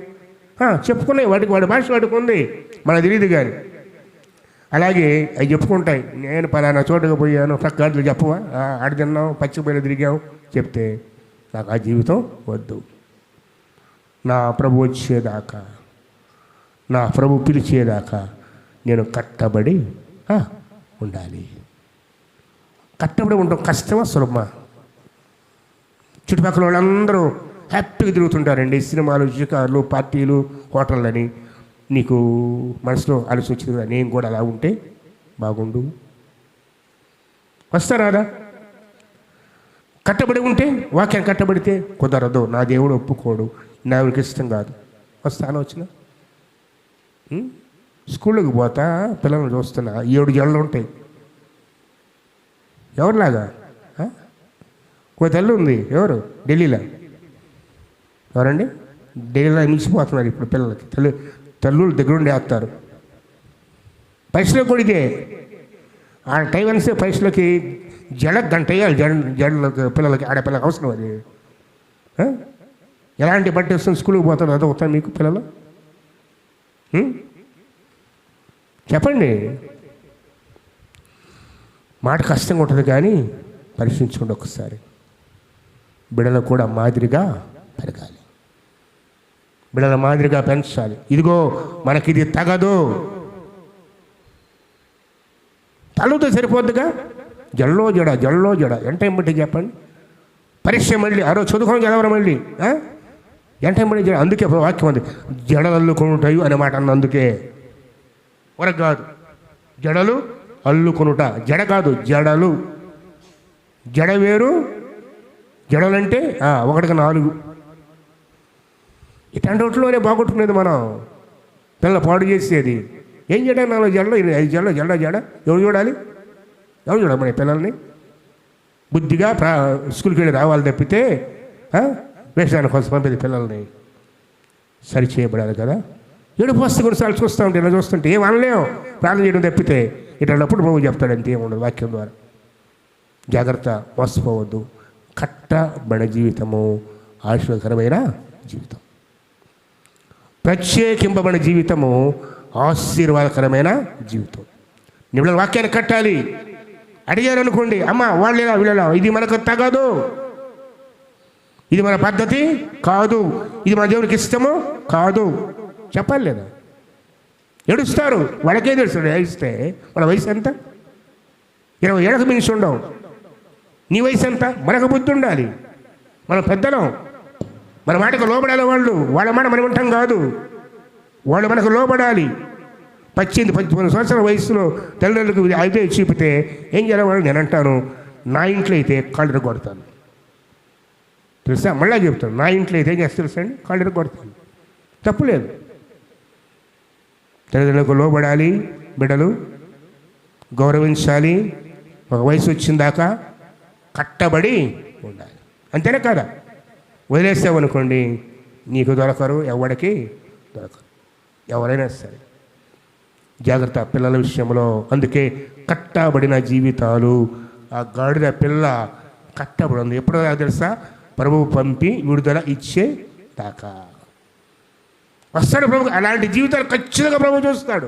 చెప్పుకున్నాయి, వాడి భాష వాడుకుంది, మనకు తెలియదు కానీ. అలాగే అవి చెప్పుకుంటాయి. నేను పలానా చోటుకు పోయాను, ప్రక్కలు చెప్పవా, ఆడ తిన్నాం, పచ్చిపోయిన తిరిగాం చెప్తే, నాకు ఆ జీవితం వద్దు. నా ప్రభు వచ్చేదాకా, నా ప్రభు పిలిచేదాకా నేను కట్టబడి ఉండాలి. కట్టబడి ఉండడం కష్టమా సులభమా? చుట్టుపక్కల వాళ్ళందరూ హ్యాపీగా తిరుగుతుంటారండి. సినిమాలు, షికార్లు, పార్టీలు, హోటళ్ళని. నీకు మనసులో ఆలోచన వచ్చింది కదా, నేను కూడా అలా ఉంటే బాగుండు. వస్తారాదా? కట్టబడి ఉంటే, వాక్యం కట్టబడితే కుదరదు, నా దేవుడు ఒప్పుకోడు, నా దేవుడికి ఇష్టం కాదు. వస్తా ఆలోచన. స్కూళ్ళకి పోతా పిల్లల్ని చూస్తున్నా, 7 జళ్ళు ఉంటాయి. ఎవరిలాగా? ఒక తల్లి ఉంది. ఎవరు? ఢిల్లీలో. ఎవరండి? ఢిల్లీలో మించిపోతున్నారు ఇప్పుడు పిల్లలకి. తల్లులు దగ్గరుండి వేస్తారు. పరీక్షలో కూడా ఇదే. ఆ టైం అనిస్తే పరీక్షలకి గంట వేయాలి. జడలకు పిల్లలకి, ఆడపిల్లలకి అవసరం అది. ఎలాంటి బట్టి వస్తుంది? స్కూల్కి పోతారు, అదో అవుతాను మీకు పిల్లలు. చెప్పండి. మాట కష్టంగా ఉంటుంది కానీ పరీక్షించుకోండి ఒకసారి. బిడ్డలకు కూడా మాదిరిగా పెరగాలి, బిడ్డల మాదిరిగా పెంచాలి. ఇదిగో మనకిది తగదు, తల్లుతో సరిపోద్దుగా. జల్లో జడ ఎంత ఏమిటి చెప్పండి. పరీక్ష మళ్ళీ ఆ రోజు చదువుకొని చదవరు మళ్ళీ ఎంత ఏమిటి జడ. అందుకే వాక్యం ఉంది, జడలు అల్లుకొనుటాయి అనే మాట అన్న. అందుకే వరకు కాదు, జడలు అల్లుకొనుట, జడ కాదు జడలు. జడ వేరు, జడలంటే 1కి 4. ఇట్లాంటి వాటిలోనే బాగొట్టుకునేది మనం, పిల్లలు పాడు చేసేది. ఏం చేయడం 4 జడలు 5 జడలు, జడ ఎవరు చూడాలి? మన పిల్లల్ని బుద్ధిగా స్కూల్కి వెళ్ళి రావాలి తప్పితే వేషానికి కోసం పంపేది పిల్లల్ని. సరి చేయబడాలి కదా. ఏడుపు వస్తే కొన్నిసార్లు చూస్తూ ఉంటే, ఇలా చూస్తుంటే ఏం అనలేం, ప్రార్థన చేయడం తప్పితే. ఇట్లాంటప్పుడు బాబు చెప్తాడు, అంతే ఏముండదు వాక్యం ద్వారా. జాగ్రత్త, మోసపోవద్దు. కట్టబడిన జీవితము ఆశీర్వాదకరమైన జీవితం, ప్రత్యేకింపబడిన జీవితము ఆశీర్వాదకరమైన జీవితం. నిమిడ వాక్యాన్ని కట్టాలి. అడిగారు అనుకోండి, అమ్మ వాళ్ళేలా వీళ్ళేలా, ఇది మనకు తగదు, ఇది మన పద్ధతి కాదు, ఇది మన దేవునికి ఇష్టము కాదు చెప్పాలి లేదా? ఏడుస్తారు, వాళ్ళకే తెలుసు. ఏడిస్తే మన వయసు ఎంత? 20 ఏళ్ళకు మించి ఉండవు. నీ వయసు ఎంత? మనకు బుద్ధి ఉండాలి. మనం పెద్దలం, మన మాటకు లోబడాలి. వాళ్ళ మాట మనం వింటాం కాదు, వాళ్ళు మనకు లోబడాలి. 18-19 సంవత్సరాల వయసులో తల్లిదండ్రులకు అయితే చూపితే ఏం చేయాలి వాళ్ళు? నేను అంటాను, నా ఇంట్లో అయితే కాళ్ళు కొడతాను తెలుసా. మళ్ళీ చెప్తాను, నా ఇంట్లో అయితే ఏం చేస్తా తెలుసా అండి? కాళ్ళు కొడతాను. తప్పులేదు. తల్లిదండ్రులకు లోబడాలి, బిడ్డలు గౌరవించాలి. ఒక వయసు వచ్చిందాకా కట్టబడి ఉండాలి. అంతేనే కదా? వదిలేసావనుకోండి, నీకు దొరకరు, ఎవడికి దొరకరు. ఎవరైనా సరే జాగ్రత్త పిల్లల విషయంలో. అందుకే కట్టబడిన జీవితాలు. ఆ గాడిద పిల్ల కట్టబడి ఉంది. ఎప్పుడో తెలుసా? ప్రభువు పంపి విడుదల ఇచ్చే దాకా వస్తాడు ప్రభు. అలాంటి జీవితాలు ఖచ్చితంగా ప్రభు చూస్తాడు.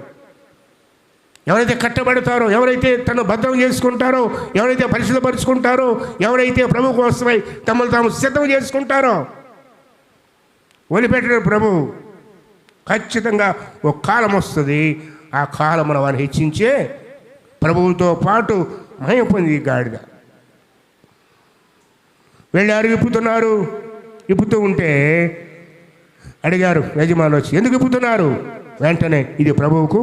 ఎవరైతే కట్టబడతారో, ఎవరైతే తను భద్రం చేసుకుంటారో, ఎవరైతే పరిశుద్ధపరుచుకుంటారో, ఎవరైతే ప్రభు కోసమై తమను తాము సిద్ధం చేసుకుంటారో, వదిలిపెట్టాడు ప్రభు. ఖచ్చితంగా ఒక కాలం వస్తుంది, ఆ కాలం మనం వారిని హెచ్చించే ప్రభువుతో పాటు మహిమ పొంది గాడిద. వెళ్ళారు, ఇప్పుతూ ఉంటే అడిగారు యజమానులు వచ్చి, ఎందుకు ఇప్పుతున్నారు? వెంటనే ఇది ప్రభువుకు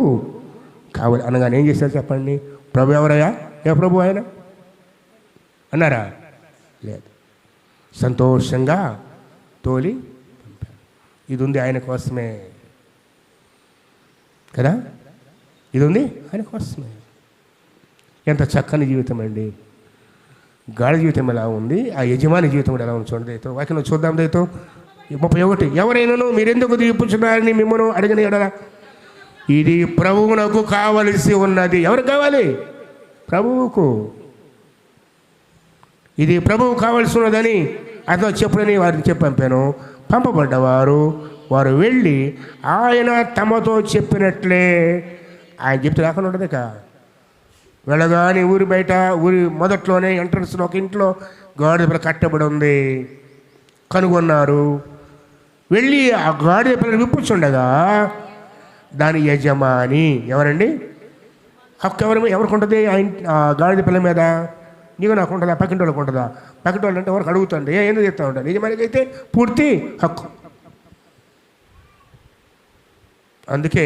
కావాలి అనగానే ఏం చేశారు చెప్పండి? ప్రభు ఎవరయ్యా? ఏ ప్రభు ఆయన అన్నారా? లేదు. సంతోషంగా తోలి పంపారు. ఇది ఉంది ఆయన కోసమే కదా, ఇది ఉంది ఆయన కోసమే. ఎంత చక్కని జీవితం అండి. గాడి జీవితం ఎలా ఉంది, ఆ యజమాని జీవితం కూడా ఎలా ఉంది చూడండి. దయతో వాక్యం చూద్దాం. దయతో 31, ఎవరైనాను మీరెందుకు తీర్పుచున్నారని మిమ్మల్ని అడిగిన ఎడల ఇది ప్రభువునకు కావలసి ఉన్నది. ఎవరికి కావాలి? ప్రభువుకు. ఇది ప్రభువు కావలసి ఉన్నదని అతను చెప్పుడని వారిని చెప్పి పంపాను. పంపబడ్డవారు వారు వెళ్ళి ఆయన తమతో చెప్పినట్లే, ఆయన చెప్తే కాకుండా ఉంటుంది కా. వెళ్ళగానే ఊరి బయట, ఊరి మొదట్లోనే ఎంట్రన్స్లో ఒక ఇంట్లో గాడిద కట్టబడి ఉంది. కనుగొన్నారు. వెళ్ళి ఆ గాడిద పిల్లలు విప్పుచుండగా దాని యజమాని ఎవరండి? హక్కు ఎవరికి ఉంటుంది? ఆ గాడిద పిల్ల మీద. నీకు నాకు ఉంటుందా? పక్కింటి వాళ్ళకి ఉంటుందా? పక్కింటి వాళ్ళు అంటే ఎవరికి అడుగుతుండే, ఎందుకు చెప్తా ఉంటాను. యజమానికి అయితే పూర్తి హక్కు. అందుకే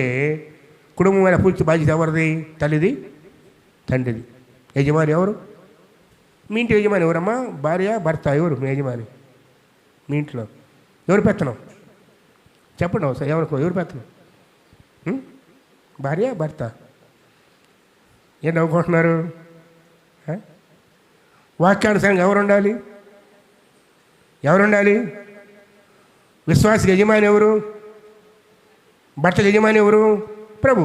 కుటుంబం మీద పూర్తి బాధ్యత ఎవరిది? తల్లిది, తండ్రిది. యజమాని ఎవరు? మీ ఇంటి యజమాని ఎవరమ్మా? భార్య, భర్త. ఎవరు మీ యజమాని? మీ ఇంట్లో ఎవరు పెత్తనం? చెప్పండి ఒకసారి. ఎవరు పెత్తనం? భార్య, భర్త. ఏం నవ్వుకుంటున్నారు? వాక్యానుసారంగా ఎవరుండాలి? విశ్వాసకి యజమాని ఎవరు? భర్తకి యజమాని ఎవరు? ప్రభు.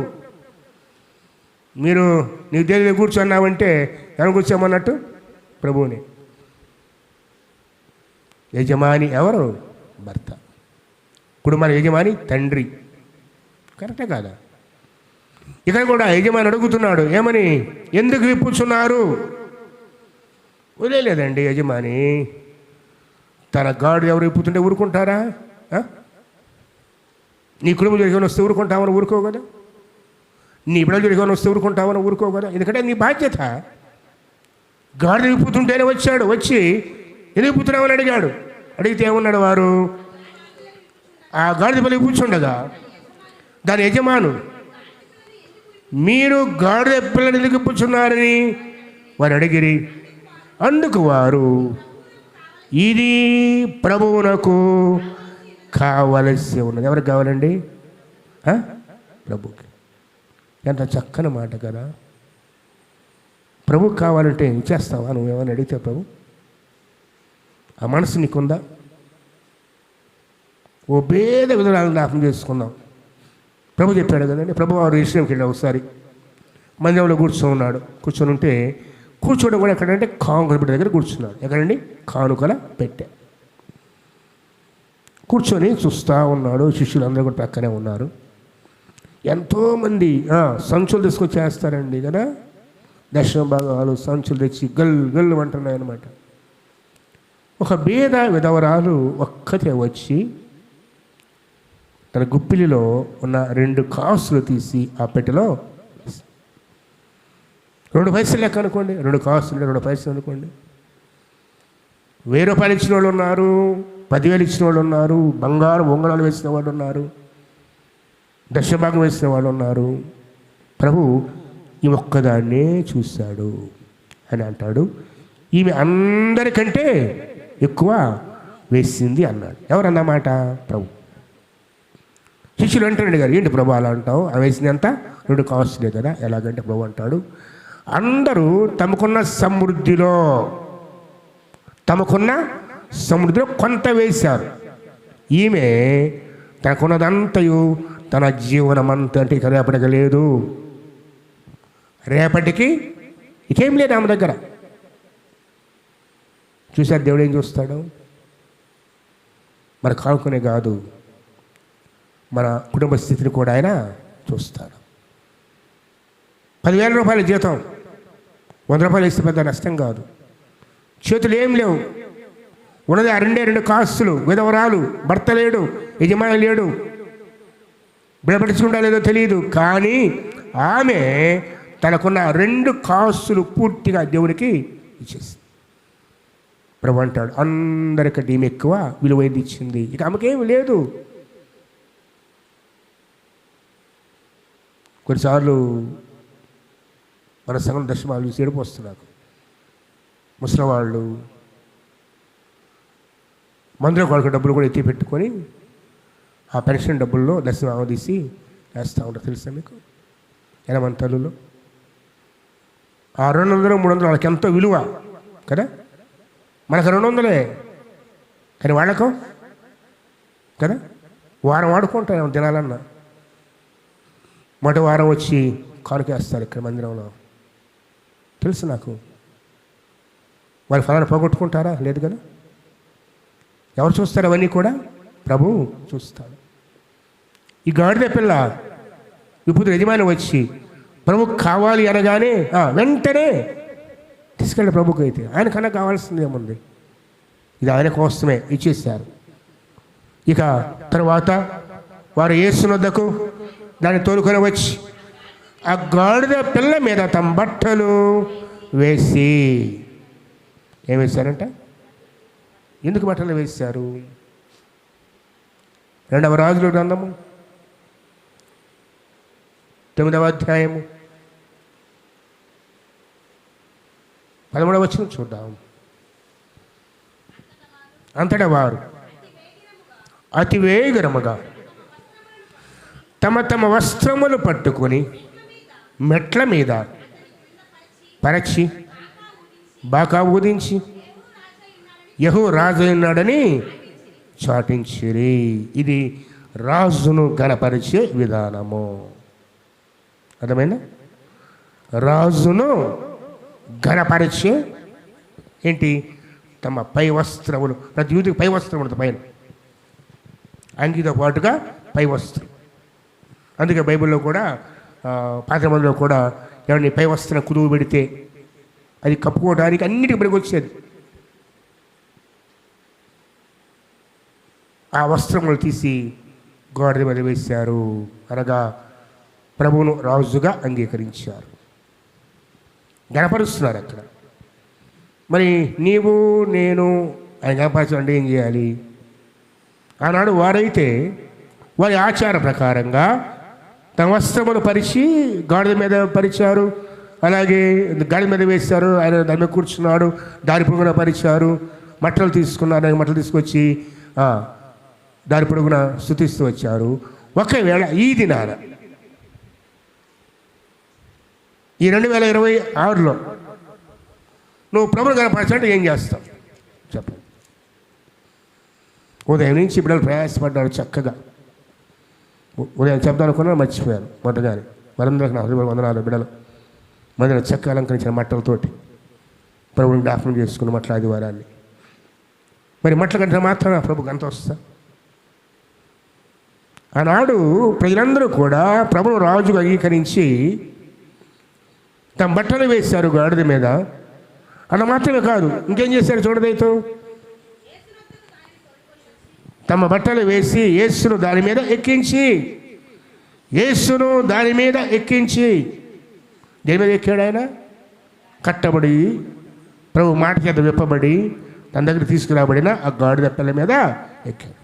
నీకు దేవుని కూర్చున్నావంటే ఎవరు కూర్చోమన్నట్టు? ప్రభువుని. యజమాని ఎవరు? భర్త. కుటుంబానికి యజమాని తండ్రి. కరెక్టే కాదా? ఇక్కడ కూడా యజమాని అడుగుతున్నాడు, ఏమని? ఎందుకు విప్పుచున్నారు? వదిలేదండి యజమాని. తన గాడు ఎవరు విప్పుతుంటే ఊరుకుంటారా? నీ కుటుంబం జరిగిన వస్తే ఊరుకుంటామని ఊరుకో కదా. నీ బిడ్డలు జరిగిన వస్తే ఊరుకుంటామని ఊరుకో కదా. ఎందుకంటే నీ బాధ్యత. గాడిద విప్పుతుంటేనే వచ్చాడు. వచ్చి ఎందుకు విప్పుతున్నామని అడిగాడు. అడిగితే ఏమన్నాడు వారు? ఆ గాడిద పల్లి కూర్చుండగా దాని యజమాను, మీరు గాడిద పిల్లని ఎందుకు విప్పుచున్నారని వారు అడిగిరి. అందుకు వారు, ఇది ప్రభువునకు కావలసి ఉన్నది. ఎవరికి కావాలండి? ప్రభుకి. ఎంత చక్కని మాట కదా. ప్రభుకి కావాలంటే ఇచ్చేస్తావా? నువ్వేమని అడిగితే ప్రభు ఆ మనసు నీకుందా? ఓ భేద విధానాలను జ్ఞాపకం చేసుకుందాం. ప్రభు చెప్పాడు కదండి. ప్రభు వారు విషయంకి వెళ్ళి ఒకసారి మందిరంలో కూర్చొని ఉంటే కూర్చోవడం కూడా ఎక్కడంటే కానుకల పెట్టె దగ్గర కూర్చున్నాడు. ఎక్కడండి? కానుకల పెట్టె. కూర్చొని చూస్తూ ఉన్నాడు. శిష్యులు అందరూ కూడా పక్కనే ఉన్నారు. ఎంతోమంది సంచులు తీసుకొచ్చేస్తారండి కదా. దశమ భాగాలు సంచులు తెచ్చి గల్లు అంటున్నాయన్నమాట. ఒక బీద విధవరాలు ఒక్కతే వచ్చి తన గుప్పిలిలో ఉన్న 2 కాసులు తీసి ఆ పెట్టెలో 2 పైసలు లెక్క అనుకోండి. 2 కాసులు 2 పైసలు అనుకోండి. 1000 రూపాయలు ఇచ్చిన వాళ్ళు ఉన్నారు, 10,000 ఇచ్చిన వాళ్ళు ఉన్నారు, బంగారు ఉంగరాలు వేసిన వాళ్ళు ఉన్నారు, దశభాగం వేసిన వాళ్ళు ఉన్నారు. ప్రభు ఈ ఒక్కదాన్నే చూశాడు అని అంటాడు. ఈమె అందరికంటే ఎక్కువ వేసింది అన్నాడు. ఎవరన్నమాట? ప్రభు. శిష్యులు అంటాడు గారు, ఏంటి ప్రభు అలా అంటావు? ఆ వేసింది అంతా 2 కాసులే కదా. ఎలాగంటే ప్రభు అంటాడు, అందరూ తమకున్న సమృద్ధిలో కొంత వేశారు. ఈమె తనకున్నదంతయు తన జీవనమంతా, అంటే ఇక రేపటికి లేదు, రేపటికి ఇకేం లేదు ఆమె దగ్గర. చూశారు దేవుడు ఏం చూస్తాడు? మన కానుకనే కాదు, మన కుటుంబ స్థితిని కూడా ఆయన చూస్తాడు. 10,000 రూపాయల జీతం 100 రూపాయలు ఇస్తే పెద్ద నష్టం కాదు. చేతులు ఏం లేవు, ఉన్నది 2 కాసులు. విధవరాలు, భర్త లేడు, యజమాని లేడు, బిడపడుచుకుంటా లేదో తెలియదు. కానీ ఆమె తనకున్న 2 కాసులు పూర్తిగా దేవునికి ఇచ్చేసింది. ప్రభు అంటాడు, అందరికంటే ఈమె ఎక్కువ విలువైంది ఇచ్చింది. ఇక ఆమెకేమి లేదు. కొన్నిసార్లు మన సంఘం దశమాలు చూసి ఏడుపు వస్తున్నారు. ముసలివాళ్ళు మందుల కొరకు డబ్బులు కూడా ఎత్తి పెట్టుకొని ఆ పెన్షన్ డబ్బుల్లో దశమావ తీసి వేస్తూ ఉంటారు. తెలుసా మీకు? మన తల్లులో ఆ 200, 300 వాళ్ళకి ఎంతో విలువ కదా. మనకు 200 కానీ వాళ్ళకు కదా వారం వాడుకుంటాం దినాలన్నా. మొదటి వారం వచ్చి కానుకేస్తారు ఇక్కడ మందిరంలో. తెలుసు నాకు. వారి ఫలాన్ని పోగొట్టుకుంటారా? లేదు కదా. ఎవరు చూస్తారు అవన్నీ కూడా? ప్రభు చూస్తాడు. ఈ గాడిద పిల్ల ఇప్పుడు యజమాని వచ్చి ప్రభు కావాలి అనగానే వెంటనే తీసుకెళ్ళి ప్రభుకి. అయితే ఆయనకన్నా కావాల్సింది ఏముంది? ఇది ఆయన కోసమే ఇచ్చేసారు. ఇక తర్వాత వారు యేసునొద్దకు దాన్ని తోలుకొని వచ్చి ఆ గాడిద పిల్ల మీద తమ బట్టలు వేసి ఏం వేశారంట? ఎందుకు బట్టలు వేశారు? 2వ రాజుల గ్రంథము 9వ అధ్యాయము 13వ వచనం చూద్దాం. అంతటా వారు అతి వేగరముగా తమ వస్త్రములు పట్టుకొని మెట్ల మీద పరచి బాకా ఊదించి యెహూ రాజు ఉన్నాడని చాటించిరి. ఇది రాజును గణపరిచే విధానము. అర్థమైందా? రాజును గణపరిచే ఏంటి? తమ పై వస్త్రములు. ప్రతి యూదికి పై వస్త్రం ఉంటుంది పైన, అంగితో పాటుగా పై వస్త్రం. అందుకే బైబిల్లో కూడా పాత మందిలో కూడా ఎవరిని పై వస్త్రం కుదువు పెడితే అది కప్పుకోవడానికి అన్నిటికీ పనికి వచ్చేది. ఆ వస్త్రములు తీసి గాడిద మీద వేశారు. అనగా ప్రభువును రాజుగా అంగీకరించారు, గణపరుస్తున్నారు. అక్కడ మరి నీవు నేను ఆయన కనపరచాలంటే ఏం చేయాలి? ఆనాడు వారైతే వారి ఆచార ప్రకారంగా తమ వస్త్రములు పరిచి గాడిద మీద పరిచారు, అలాగే గాడిద మీద వేశారు, ఆయన దాని మీద కూర్చున్నాడు, దారి పొడుగున పరిచారు, మట్టలు తీసుకున్నారు, ఆయన మట్టలు తీసుకొచ్చి దారి పొడుగున స్తుతిస్తూ వచ్చారు. ఒకవేళ ఈ దినాన ఈ 2026లో నువ్వు ప్రభుని కనపరచాలంటే ఏం చేస్తావు చెప్పండి? ఉదయం నుంచి బిడ్డలు ప్రయాసపడ్డారు చక్కగా. ఉదయం చెప్దాం అనుకున్నా మర్చిపోయాను మొదటగానే. మనందరికి నా హృదయ వందనాలు. బిడ్డలు మందిని చక్కగా అలంకరించిన మట్టలతోటి ప్రభుని జ్ఞాపకం చేసుకున్న మట్ల ఆదివారాన్ని. మరి మట్ల కంటే మాత్రం ప్రభు గంత వస్తా. ఆనాడు ప్రజలందరూ కూడా ప్రభును రాజుగా అంగీకరించి తమ బట్టలు వేశారు గాడిద మీద. అలా మాత్రమే కాదు, ఇంకేం చేశారు చూడదైతే, తమ బట్టలు వేసి యేసును దాని మీద ఎక్కించి, యేసును దాని మీద ఎక్కించి, దేని మీద ఎక్కాడు ఆయన? కట్టబడి ప్రభు మాట చేత విప్పబడి తన దగ్గర తీసుకురాబడిన ఆ గాడిద పిల్ల మీద ఎక్కాడు.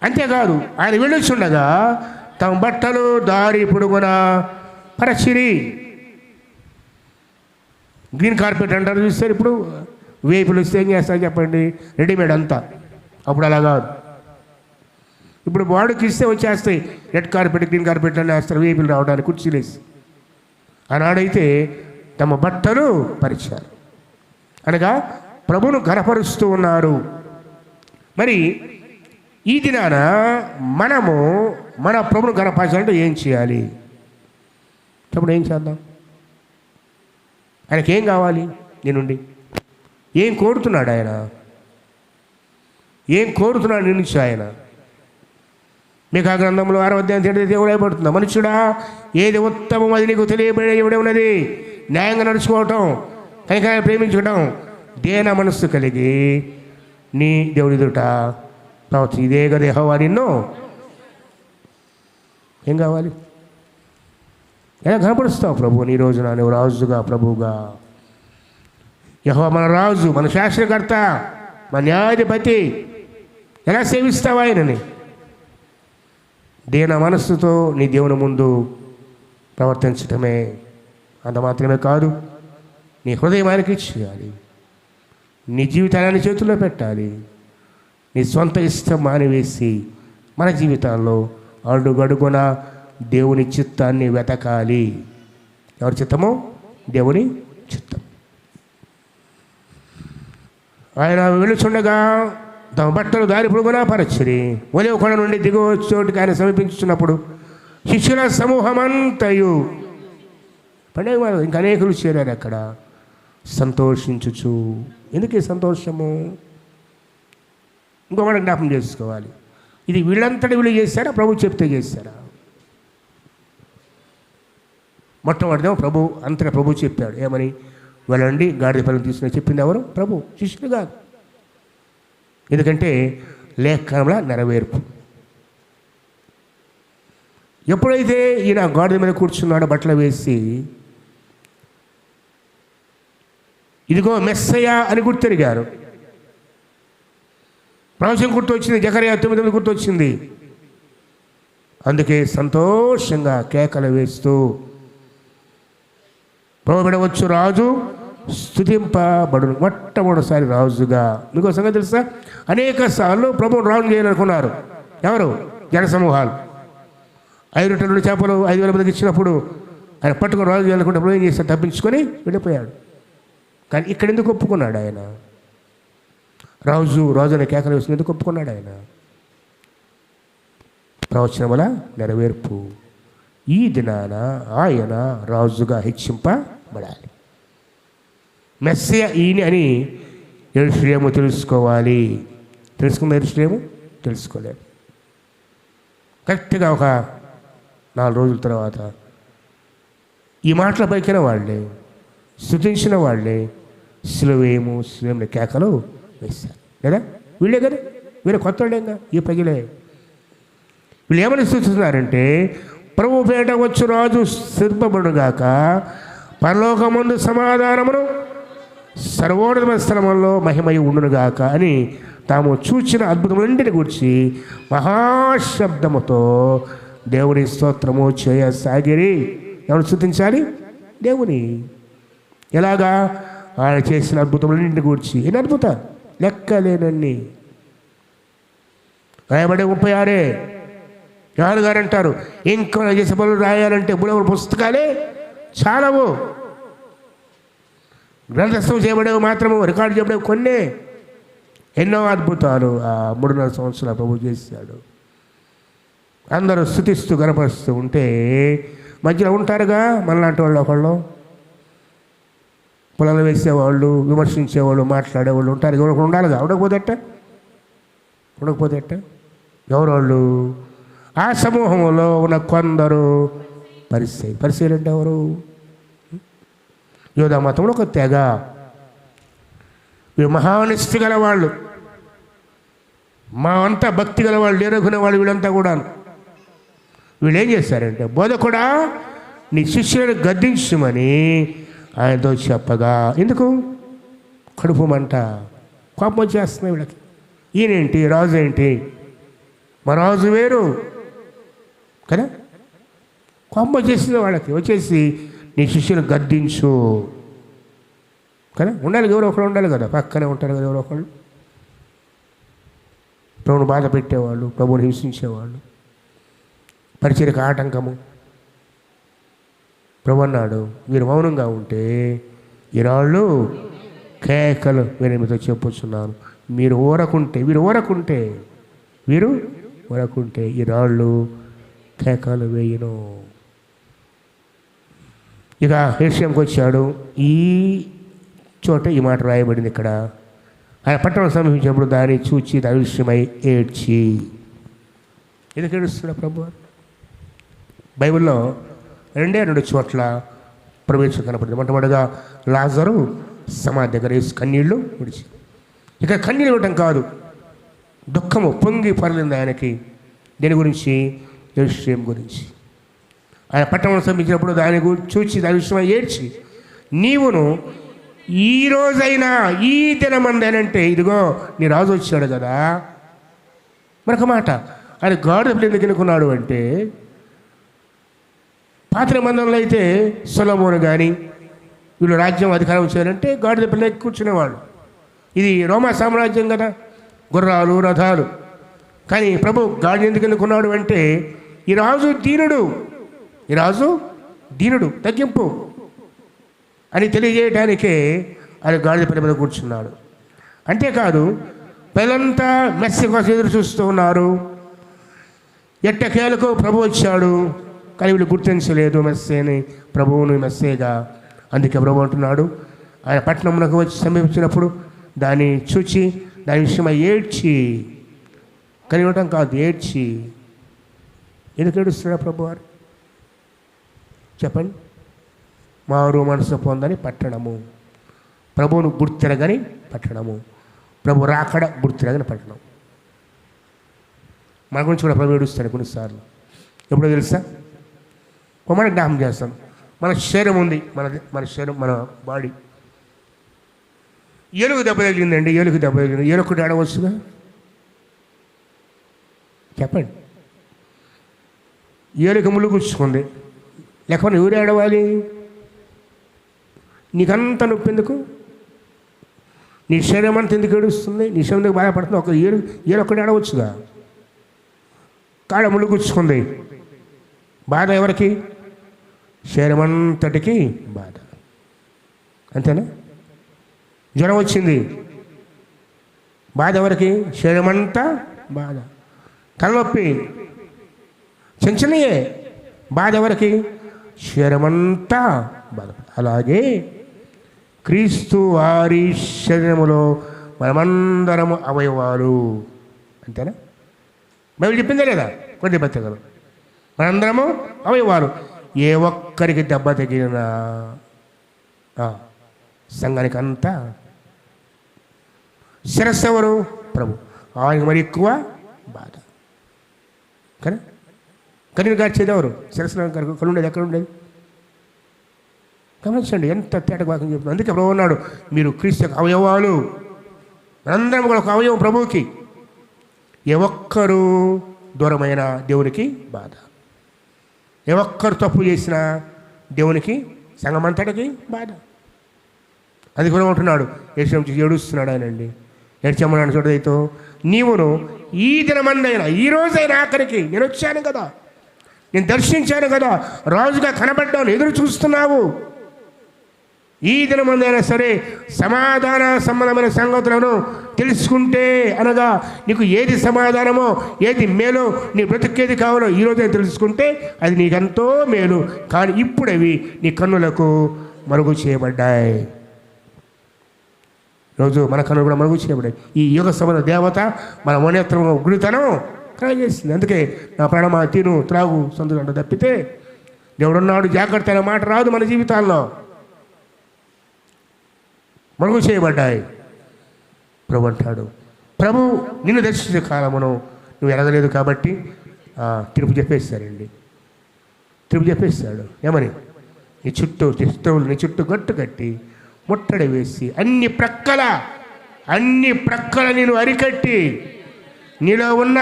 అంతేకాదు, ఆయన వెళ్ళొచ్చుండగా తమ బట్టలు దారి పొడుగున పరచిరి. గ్రీన్ కార్పెట్ అంటారు చూస్తారు. ఇప్పుడు వేపులు వస్తే ఏం చేస్తారు చెప్పండి? రెడీమేడ్ అంతా. అప్పుడు అలా కాదు. ఇప్పుడు వాడికి ఇస్తే వచ్చేస్తాయి రెడ్ కార్పెట్, గ్రీన్ కార్పెట్ అని వేస్తారు వేపులు రావడానికి, కుర్చీలేసి. ఆనాడైతే తమ బట్టలు పరిచారు, అనగా ప్రభును ఘనపరుస్తూ ఉన్నారు. మరి ఈ దినాన మనము మన ప్రభును ఘనపరచాలంటే ఏం చేయాలి చెప్పండి? ఏం చేద్దాం? ఆయనకి ఏం కావాలి నీ నుండి? ఏం కోరుతున్నాడు ఆయన? ఏం కోరుతున్నాడు నీ నుంచి ఆయన? మీకు ఆ గ్రంథంలో 6వ అధ్యాయం తింటే దేవుడు అయిపడుతుందా? మనుషుడా, ఏది ఉత్తమం అది నీకు తెలియబడి ఉన్నది. న్యాయంగా నడుచుకోవటం, కనికరాన్ని ప్రేమించడం, దేన మనస్సు కలిగి నీ దేవుడి ఎదుట ప్రవర్తి. ఇదే కదా యెహోవా నిన్ను. ఏం కావాలి? ఎలా కనపరుస్తావు ప్రభు నీ రోజున? నువ్వు రాజుగా, ప్రభువుగా. యెహోవా మన రాజు, మన శాస్త్రకర్త, మన న్యాయాధిపతి. ఎలా సేవిస్తావు ఆయనని? దేన మనస్సుతో నీ దేవుని ముందు ప్రవర్తించటమే. అంత మాత్రమే కాదు, నీ హృదయం ఆయనకి ఇచ్చేయాలి, నీ జీవితాన్ని చేతుల్లో పెట్టాలి. నీ సొంత ఇష్టం మానివేసి మన జీవితాల్లో అడుగడుగున దేవుని చిత్తాన్ని వెతకాలి. ఎవరి చిత్తమో? దేవుని చిత్తం. ఆయన వెలుచుండగా తమ బట్టలు దారి పొడుగునా పరచిరి. ఒలీవ కొండ నుండి దిగువ చోటుకి ఆయన సమీపించుతున్నప్పుడు శిష్యుల సమూహమంతయు పండుగ వారు ఇంకా అనేకులు చేరారు అక్కడ సంతోషించుచు. ఎందుకు సంతోషము? ఇంకో మాట జ్ఞాపం చేసుకోవాలి. ఇది వీళ్ళంతటి వీళ్ళు చేశారా, ప్రభు చెప్తే చేశారా? మొట్టమొదటిదేమో ప్రభు అంతటా ప్రభు చెప్పాడు. ఏమని? వెళ్ళండి గాడిద పిల్లని తీసుకుని. చెప్పింది ఎవరు? ప్రభు, శిష్యులు కాదు. ఎందుకంటే లేఖనంలా నెరవేర్పు. ఎప్పుడైతే ఈయన గాడిద మీద కూర్చున్నాడో బట్టలు వేసి, ఇదిగో మెస్సయ్య అని గుర్తెరిగారు. ప్రవచనం గుర్తొచ్చింది, జకర్యా 9 గుర్తొచ్చింది. అందుకే సంతోషంగా కేకలు వేస్తూ ప్రభుబడవచ్చు రాజు స్తుతింపబడును. మొట్టమొదటిసారి రాజుగా. మీకు సంగతి తెలుసా? అనేక సార్లు ప్రభువును రాజు చేయాలనుకున్నారు. ఎవరు? జనసమూహాలు. 5 రొట్టెలు చేపలు 5,000 మందికి ఇచ్చినప్పుడు ఆయన పట్టుకొని రాజు చేయాలనుకుంటే ప్రభు ఏం చేస్తాడు? తప్పించుకొని వెళ్ళిపోయాడు. కానీ ఇక్కడ ఎందుకు ఒప్పుకున్నాడు ఆయన? రాజు అనే కేకలు వేసి ఎందుకు ఒప్పుకున్నాడు ఆయన? ప్రవచనముల నెరవేర్పు. ఈ దినాన ఆయన రాజుగా హెచ్చింపబడాలి. మెస్సయ్య ఈయన అని యెరూషలేము తెలుసుకోవాలి. తెలుసుకుందా యెరూషలేము? తెలుసుకోలేదు. కరెక్ట్గా ఒక 4 రోజుల తర్వాత ఈ మాటల పైకిన వాళ్ళే, స్తుతించిన వాళ్ళే సిలువేము కేకలు వేశారు కదా. వీళ్ళే కదా, వీళ్ళే కొత్త వాళ్ళేగా, ఈ ప్రజలే. వీళ్ళు ఏమని స్తుతిస్తున్నారంటే, ప్రభు పేట వచ్చు రాజు స్థిరపబడుగాక, పరలోకమందు సమాధానమును సర్వోన్నతమైన స్థలములో మహిమయి ఉండునుగాక అని తాము చూచిన అద్భుతములన్నింటిని గురించి మహాశబ్దముతో దేవుని స్తోత్రము చేయసాగిరి. ఎవరు స్తుతించాలి? దేవుని. ఎలాగా? ఆయన చేసిన అద్భుతములన్నింటిని గురించి. ఎన్ని అద్భుతాలు? లెక్కలేనన్ని. రాయబడే 36. యోహాను గారు అంటారు, ఇంకా చేసే పనులు రాయాలంటే మూడవ పుస్తకాలే చాలవు. గ్రంథస్థం చేయబడేవి మాత్రము, రికార్డు చేయబడేవి కొన్నే. ఎన్నో అద్భుతాలు ఆ 3.5 సంవత్సరాలు ప్రభు చేశాడు. అందరూ స్తుతిస్తూ గనపరుస్తూ ఉంటే మధ్యలో ఉంటారుగా మనలాంటి వాళ్ళు ఒకళ్ళు, పొలాలు వేసేవాళ్ళు, విమర్శించేవాళ్ళు, మాట్లాడేవాళ్ళు ఉంటారు. ఎవరు ఉండాలిగా. ఉండకపోతేట ఎవరోళ్ళు? ఆ సమూహంలో ఉన్న కొందరు పరిసయ్యులు అంటే ఎవరు? యూదా మతంలో ఒక తెగ. వీళ్ళు మహానిష్ఠ గల వాళ్ళు, మా అంతా భక్తి గల వాళ్ళు, ఎరుగునే వాళ్ళు. వీళ్ళంతా కూడా వీళ్ళు ఏం చేశారంటే, బోధకుడా నీ శిష్యులను గద్దించమని ఆయనతో చెప్పగా, ఎందుకు? కడుపు మంట, కోపం వచ్చేస్తున్నాయి వీళ్ళకి. ఈయనేంటి రాజు ఏంటి? మా రాజు వేరు కదా. కోపం వచ్చేసింది వాళ్ళకి. వచ్చేసి నీ శిష్యుని గద్దించు కదా. ఉండాలి, ఎవరో ఒకళ్ళు ఉండాలి కదా, పక్కనే ఉంటారు కదా ఎవరో ఒకళ్ళు. ప్రభుని బాధ పెట్టేవాళ్ళు, ప్రభుని హింసించేవాళ్ళు, పరిచర్యకు ఆటంకము. ప్రభు అన్నాడు, మీరు మౌనంగా ఉంటే ఈరాళ్ళు కేకలు నేను మీతో చెప్పుచున్నాను. వీరు ఊరకుంటే ఈ రాళ్ళు కేకలు వేయను. ఇక విషయంకి వచ్చాడు. ఈ చోట ఈ మాట రాయబడింది ఇక్కడ. ఆయన పట్టణం సమీపించినప్పుడు దాన్ని చూచి దాని విషయమై ఏడ్చి. ఎందుకు ఏడుస్తున్నాడు ప్రభు? బైబిల్లో 2 చోట్ల ప్రవేశం కనపడింది. మొట్టమొదటిగా లాజరు సమాధి దగ్గర వేసి కన్నీళ్లు విడిచి. ఇక కన్నీళ్ళు ఇవ్వటం కాదు, దుఃఖము పొంగి పరలింది ఆయనకి. దేని గురించి? యెరూషలేము గురించి. ఆయన పట్టణం సమీపించినప్పుడు దాని చూచి దాని విషయమై ఏడ్చి, నీవును ఈ రోజైనా ఈ దినమందేనంటే ఇదిగో నీ రాజు వచ్చాడు కదా. మరొక మాట, ఆయన గాడిద పిల్ల ఎందుకు ఎన్నుకున్నాడు అంటే, పాత నిబంధనలో అయితే సొలొమోను కానీ వీళ్ళు రాజ్యం అధికారం చేయాలంటే గాడిద పిల్ల ఎక్కి కూర్చునేవాడు. ఇది రోమా సామ్రాజ్యం కదా, గుర్రాలు రథాలు. కానీ ప్రభు గాడిద ఎందుకు ఎన్నుకున్నాడు అంటే, ఈ రాజు దీనుడు తగ్గింపు అని తెలియజేయడానికే ఆయన గాడిద పిల్ల మీద కూర్చున్నాడు. అంతేకాదు పిల్లంతా మెస్సీ కోసం ఎదురు చూస్తూ ఉన్నారు. ఎట్టకేలకు ప్రభు వచ్చాడు, కానీ వీళ్ళు గుర్తించలేదు మెస్సేని, ప్రభువుని మెస్సేగా. అందుకే ప్రభు అంటున్నాడు, ఆయన పట్టణంలోకి వచ్చి సమీపించినప్పుడు దాన్ని చూచి దాని విషయమై ఏడ్చి. కనివ్వటం కాదు, ఏడ్చి. ఎందుకు ఏడుస్తున్నాడు ప్రభు వారు చెప్పండి? మారు మనసు పొందని పట్టణము, ప్రభువును గుర్తిరగని పట్టణము, ప్రభు రాకడ గుర్తిరగని పట్టణం. మన గురించి కూడా ప్రభు ఏడుస్తాడు కొన్నిసార్లు. ఎప్పుడో తెలుసా? మన జ్ఞాపం చేస్తాం. మన శరీరం ఉంది, మన శరీరం, మన బాడీ. ఏలుగు దెబ్బ తగిలిందండి, ఏలుగు ఆడవచ్చుగా చెప్పండి. ఏలుగు ముళ్ళు గుచ్చుకుంది, లేకపోతే ఎవరు ఆడవాలి? నీకంత నొప్పి ఎందుకు? నీ శరీరం అంతా ఎందుకు ఏడుస్తుంది? నీ శరీరం ఎందుకు బాధపడుతుంది? ఒక ఏలొక్కటి ఆడవచ్చుగా. కాడ ముళ్ళు గుచ్చుకుంది, బాధ ఎవరికి? శరీరం అంతటికి బాధ, అంతేనా? జ్వరం వచ్చింది, బాధ ఎవరికి? శరీరం అంతా బాధ. తలనొప్పి చెంచనయే, బాధ ఎవరికి? శరీరమంతా బాధ. అలాగే క్రీస్తు వారి శరీరములో మనమందరము అవయవాలు, అంతేనా? బైబిల్ చెప్పిందే లేదా? కొన్ని పత్రికలు మనందరము అవయవాలు. ఏ ఒక్కరికి దెబ్బ తగిలినా సంఘానికి అంతా. శిరస్సు ఎవరు? ప్రభు. ఆయనకి మరి ఎక్కువ బాధ. కానీ కన్నీరు గార్చేది ఎవరు? శిరస్సులో కళ్ళు ఉండేది ఎక్కడ ఉండేది? గమనించండి ఎంత తేటగా వాక్యం చెప్తుంది. అందుకే ప్రభు అన్నాడు, మీరు క్రీస్తు యొక్క అవయవాలు, మనందరం కూడా ఒక అవయవం ప్రభువుకి. ఏ ఒక్కరు దూరమైన దేవునికి బాధ, ఏ ఒక్కరు తప్పు చేసినా దేవునికి, సంఘమంతటికి బాధ. అది కూడా ఉంటున్నాడు, ఏడుస్తున్నాడు ఆయనండి. ఏడ్చమ్మన్నాడు చూడదైతో, నీవును ఈ దినమందైనా, ఈ రోజైనా ఆఖరికి నేను వచ్చాను కదా, నేను దర్శించాను కదా, రాజుగా కనబడ్డాను, ఎదురు చూస్తున్నావు. ఈ దినమందైనా సరే సమాధాన సంబంధమైన సంగతులను తెలుసుకుంటే, అనగా నీకు ఏది సమాధానమో, ఏది మేలో, నీ బ్రతుకేది కావాలో ఈరోజే తెలుసుకుంటే అది నీకెంతో మేలు. కానీ ఇప్పుడవి నీ కన్నులకు మరుగు చేయబడ్డాయి. రోజు మన కన్నులు కూడా మరుగు చేయబడ్డాయి. ఈ యుగ సంబంధ దేవత మన మౌనేత్రం ఉగ్రతనం కలిగేసింది. అందుకే నా ప్రాణమా తిను త్రాగు సంతులు తప్పితే దేవుడున్నాడు జాగ్రత్త అనే మాట రాదు మన జీవితాల్లో. మరుగు చేయబడ్డాయి. ప్రభు అంటాడు, ప్రభు నిన్ను దర్శించే కాలమును నువ్వు ఎరగలేదు కాబట్టి తిరుపు చెప్పేస్తాడండి. తిరుపు చెప్పేస్తాడు ఏమని, నీ చుట్టూ శత్రువులు నీ చుట్టూ గట్టు కట్టి ముట్టడి వేసి అన్ని ప్రక్కల నేను అరికట్టి, నీలో ఉన్న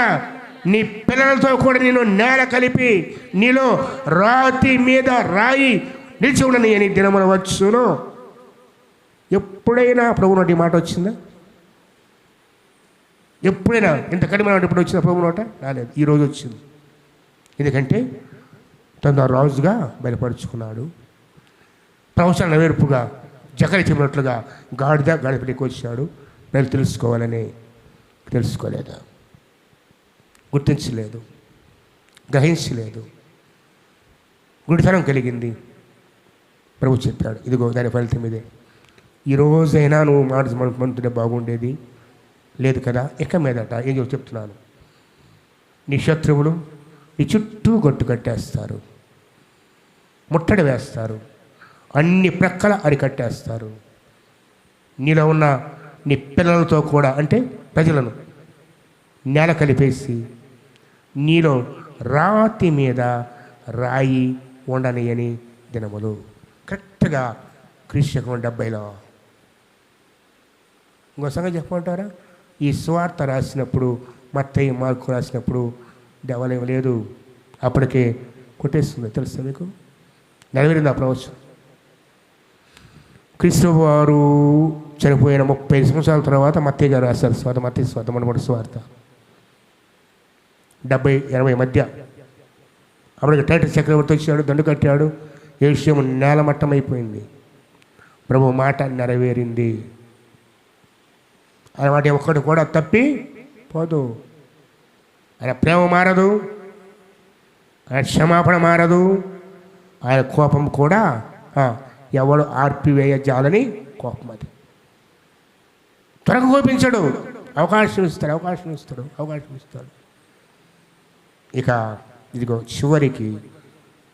నీ పిల్లలతో కూడా నేను నేల కలిపి, నీలో రాతి మీద రాయి నిలిచి ఉండని అని దినమున వచ్చును. ఎప్పుడైనా ప్రభు నోటి మాట వచ్చిందా? ఎప్పుడైనా ఇంత కఠినమైన ఎప్పుడు వచ్చిందా ప్రభు నోట? రాలేదు. ఈరోజు వచ్చింది. ఎందుకంటే తను రాజుగా బయలుపరుచుకున్నాడు. ప్రవచన నెరవేర్పుగా జకరి చెప్పినట్లుగా గాడిపడికి వచ్చాడు. నేను తెలుసుకోలేదా, గుర్తించలేదు, గ్రహించలేదు, గుడితనం కలిగింది. ప్రభు చెప్పాడు, ఇదిగో దాని ఫలితం ఇదే. ఈరోజైనా నువ్వు మనతుంటే బాగుండేది, లేదు కదా. ఇక మీదట ఏం చెప్తున్నాను, నీ శత్రువులు నీ చుట్టూ గట్టు కట్టేస్తారు, ముట్టడి వేస్తారు, అన్ని ప్రక్కల అరికట్టేస్తారు. నీలో ఉన్న నీ పిల్లలతో కూడా, అంటే ప్రజలను నేల కలిపేసి నీలో రాతి మీద రాయి ఉండనియని దినములు. కరెక్ట్గా క్రీస్తు 70లో. ఇంకో సంగతి చెప్పమంటారా, ఈ సువార్త రాసినప్పుడు, మత్తయి మార్కు రాసినప్పుడు దేవాలయం లేదు, అప్పటికే కొట్టేస్తుంది. తెలుసా మీకు? నెరవేరింది ఆ ప్రవచనం. క్రీస్తు వారు చనిపోయిన 30 సంవత్సరాల తర్వాత మత్తయి గారు రాశారు స్వార్థ, మత్తయి స్వార్థ, మొట్టమొదటి స్వార్థ 70-80 మధ్య. అప్పటికి టైటస్ చక్రవర్తి వచ్చాడు, దండు కట్టాడు, ఏ విషయం నేలమట్టమైపోయింది. ప్రభు మాట నెరవేరింది. ఆయన మాట ఒక్కడు కూడా తప్పి పోదు. ఆయన ప్రేమ మారదు, ఆయన క్షమాపణ మారదు, ఆయన కోపం కూడా ఎవడు ఆర్పివేయజాలని కోపం. అది త్వరగా కోపించడు, అవకాశం ఇస్తాడు. ఇక ఇదిగో చివరికి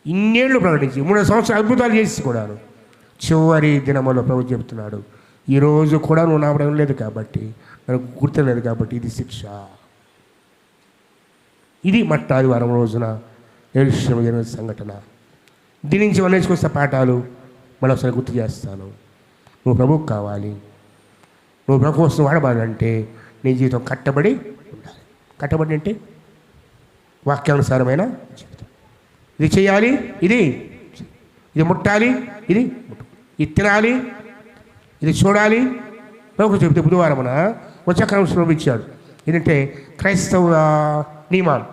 ఇన్నేళ్ళు ప్రకటించి 3 సంవత్సరాలు అద్భుతాలు చేసి కూడాను చివరి దినములో ప్రభు చెబుతున్నాడు, ఈరోజు కూడా నువ్వు నా ప్రేమ లేదు కాబట్టి, నాకు గుర్తులేదు కాబట్టి ఇది శిక్ష. ఇది ఆదివారం రోజున యెరూషలేములో జరిగిన సంఘటన. దీని నుంచి మనం నేర్చుకొస్తే పాఠాలు మరోసారి గుర్తు చేస్తాను. నువ్వు ప్రభువుకు కావాలి, నువ్వు ప్రభు కోసం వాడబాలంటే నీ జీవితం కట్టబడి ఉండాలి. కట్టబడి అంటే వాక్యానుసారమైన జీవితం. ఇది చేయాలి, ఇది ముట్టాలి, ఇది తినాలి, ఇది చూడాలి. ప్రభు చెబితే బుధవారమున వచ్చాక్రమం ఇచ్చాడు. ఏంటంటే క్రైస్తవ నియమాలు,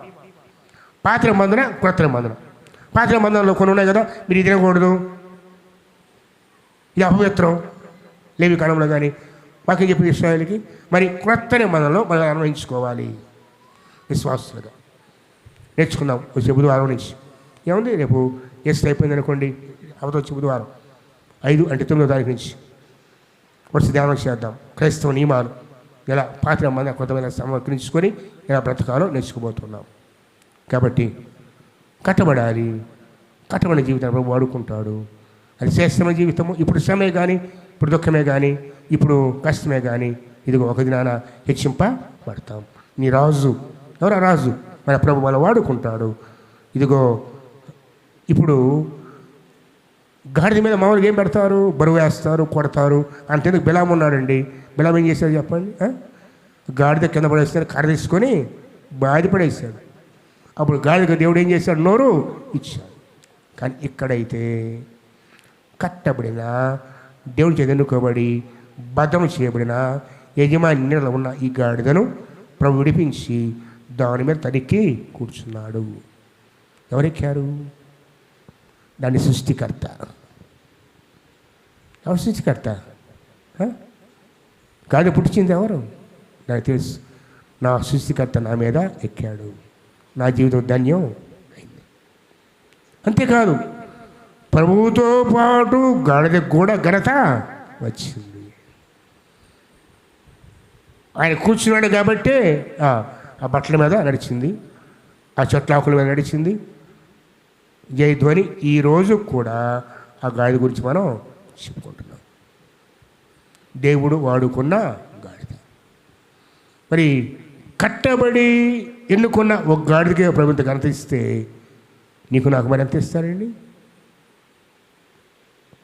పాత నిబంధన, క్రొత్త నిబంధన. పాత నిబంధనలో కొన్ని ఉన్నాయి కదా, మీరు ఇది తినకూడదు, ఇది అపవిత్రం, లేవి కాలంలో కానీ వాక్యం చెప్పిన ఇశ్రాయేలుకి. మరి క్రొత్త నిబంధనలో మనం అన్వయించుకోవాలి విశ్వాసులుగా. నేర్చుకుందాం వచ్చే బుధవారం నుంచి. ఏముంది, రేపు ఎస్ అయిపోయింది అనుకోండి, వచ్చే బుధవారం 5 అంటే 9వ తారీఖు నుంచి వచ్చి ధ్యానం చేద్దాం. క్రైస్తవ నియమాలు ఎలా పాత నిబంధన కొత్తమైన సమర్పించుకొని ఎలా బ్రతకాలో నేర్చుకోబోతున్నాం. కాబట్టి కట్టబడాలి. కట్టబడిన జీవితాన్ని ప్రభు వాడుకుంటాడు. అది శ్రేష్టమైన జీవితము. ఇప్పుడు శ్రమే కానీ, ఇప్పుడు దుఃఖమే కానీ, ఇప్పుడు కష్టమే కానీ, ఇదిగో ఒక దినాన హెచ్చింపబడతాం. నీ రాజు ఎవరా? రాజు మన ప్రభు మనం వాడుకుంటాడు. ఇదిగో ఇప్పుడు గాడిద మీద మామూలుగా ఏం పెడతారు? బరువు వేస్తారు, కొడతారు. అంతేందుకు బిలాం ఉన్నాడండి. బిలాం ఏం చేశాడు చెప్పండి? గాడిద కింద పడేస్తాడు, కర్ర తీసుకొని బాధపడేశాడు. అప్పుడు గాడిదకు దేవుడు ఏం చేశాడు? నోరు ఇచ్చాడు. కానీ ఇక్కడైతే కట్టబడిన, దేవుని చేత ఎన్నుకోబడి భద్రం చేయబడిన యజమాని నీడలో ఉన్న ఈ గాడిదను ప్రభు విడిపించి దాని మీద తనికి కూర్చున్నాడు. ఎవరెక్కారు? దాని సృష్టికర్త. ఎవరు సృష్టికర్త? గాడిద పుట్టించింది ఎవరు? నాకు తెలుసు. నా సృష్టికర్త నా మీద ఎక్కాడు, నా జీవితం ధన్యం అయింది. అంతేకాదు, ప్రభువుతో పాటు గాడిదకు కూడా ఘనత వచ్చింది. ఆయన కూర్చున్నాడు కాబట్టి ఆ బట్టల మీద నడిచింది, ఆ చెట్లాకుల మీద నడిచింది. జయధ్వని ఈరోజు కూడా ఆ గాడిద గురించి మనం చెప్పుకుంటున్నాం. దేవుడు వాడుకున్న గాడిద. మరి కట్టబడి ఎన్నుకున్న ఒక గాడిదకి ప్రభుత్వం ఘనత ఇస్తే నీకు నాకు మరి ఎంత ఇస్తారండి?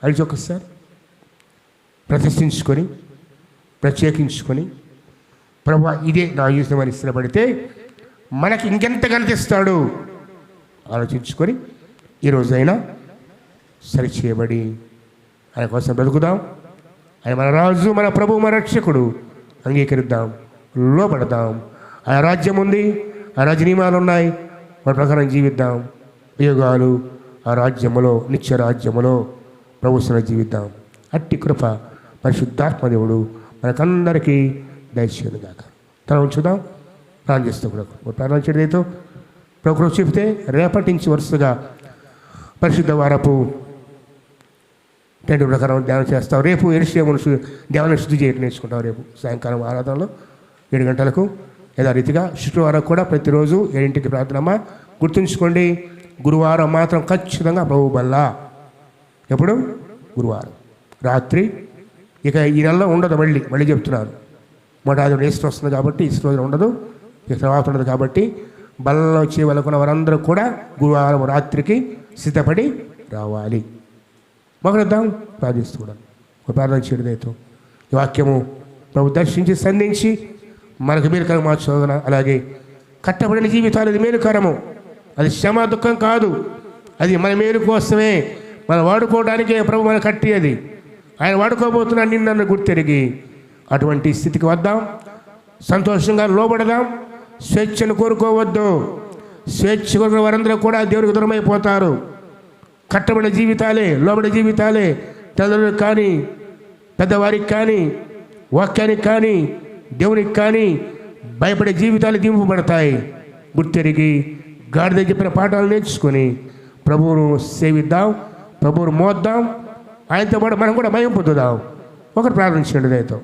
అడిచి ఒక్కసారి ప్రతిష్ఠించుకొని ప్రత్యేకించుకొని ప్రభు ఇదే నా యూజమని ఇష్టపడితే మనకి ఇంకెంత కనిపిస్తాడు ఆలోచించుకొని ఈరోజైనా సరిచేయబడి ఆయన కోసం బ్రతుకుదాం. ఆయన మన రాజు, మన ప్రభు, మన రక్షకుడు. అంగీకరిద్దాం, లోపడదాం. ఆ రాజ్యం ఉంది, ఆ రాజ్య నియమాలు ఉన్నాయి, మన ప్రకారం జీవిద్దాం. యుగాలు ఆ రాజ్యములో, నిత్య రాజ్యములో ప్రభుత్వం జీవిద్దాం. అట్టి కృప పరిశుద్ధాత్మ దేవుడు మనకందరికీ దయచేయను గాక. తన ఉంచుదాం, ప్రార్థన చేస్తూ కూడా ప్రార్థన చేయడంతో ప్రభు చెప్తే రేపటి నుంచి వరుసగా పరిశుద్ధ వారపు టెంట్ ప్రకారం ధ్యానం చేస్తాం. రేపు యెరూషలేమును దేవాలయం శుద్ధి చేయడం నేర్చుకుంటాం. రేపు సాయంకాలం ఆరాధనలో 7 గంటలకు. యథారీతిగా శుక్రవారం కూడా ప్రతిరోజు 7ంటికి ప్రార్థనమ్మా. గుర్తుంచుకోండి, గురువారం మాత్రం ఖచ్చితంగా ప్రభు బల్ల. ఎప్పుడు? గురువారం రాత్రి. ఇక ఈ నెలలో ఉండదు. మళ్ళీ చెప్తున్నాను, మొదటి ఈస్టర్ వస్తుంది కాబట్టి ఈస్టర్ రోజున ఉండదు, ఇక తర్వాత ఉండదు. కాబట్టి బల్లలో వచ్చే వాళ్ళకున్న వారందరూ కూడా గురువారం రాత్రికి సిద్ధపడి రావాలి. మొదలుద్దాం, ప్రార్థిస్తూ కూడా ప్రార్థన చేయడంతో ఈ వాక్యము ప్రభు దర్శించి సంధించి మనకు మేలుకరం మార్చుకోగల. అలాగే కట్టబడిన జీవితాలు అది మేలుకరము, అది శ్రమ దుఃఖం కాదు, అది మన మేలు కోసమే, మనం వాడుకోవడానికే ప్రభు మన కట్టి. అది ఆయన వాడుకోబోతున్నా నిన్ను గుర్తెరిగి అటువంటి స్థితికి వద్దాం. సంతోషంగా లోబడదాం. స్వేచ్ఛను కోరుకోవద్దు. స్వేచ్ఛ కోరిన వారందరూ కూడా దేవునికి దూరమైపోతారు. కట్టబడిన జీవితాలే, లోబడి జీవితాలే తల్లిదండ్రులకు కానీ, పెద్దవారికి కానీ, వాక్యానికి కానీ, దేవునికి కానీ భయపడే జీవితాలు దింపబడతాయి. గుర్తెరిగి గాడిద చెప్పిన పాఠాలు నేర్చుకొని ప్రభువును సేవిద్దాం, ప్రభువును మోద్దాం. ఆయనతో పాటు మనం కూడా భయం పొందుదాం. ఒకరు ప్రార్థించండి దయతో.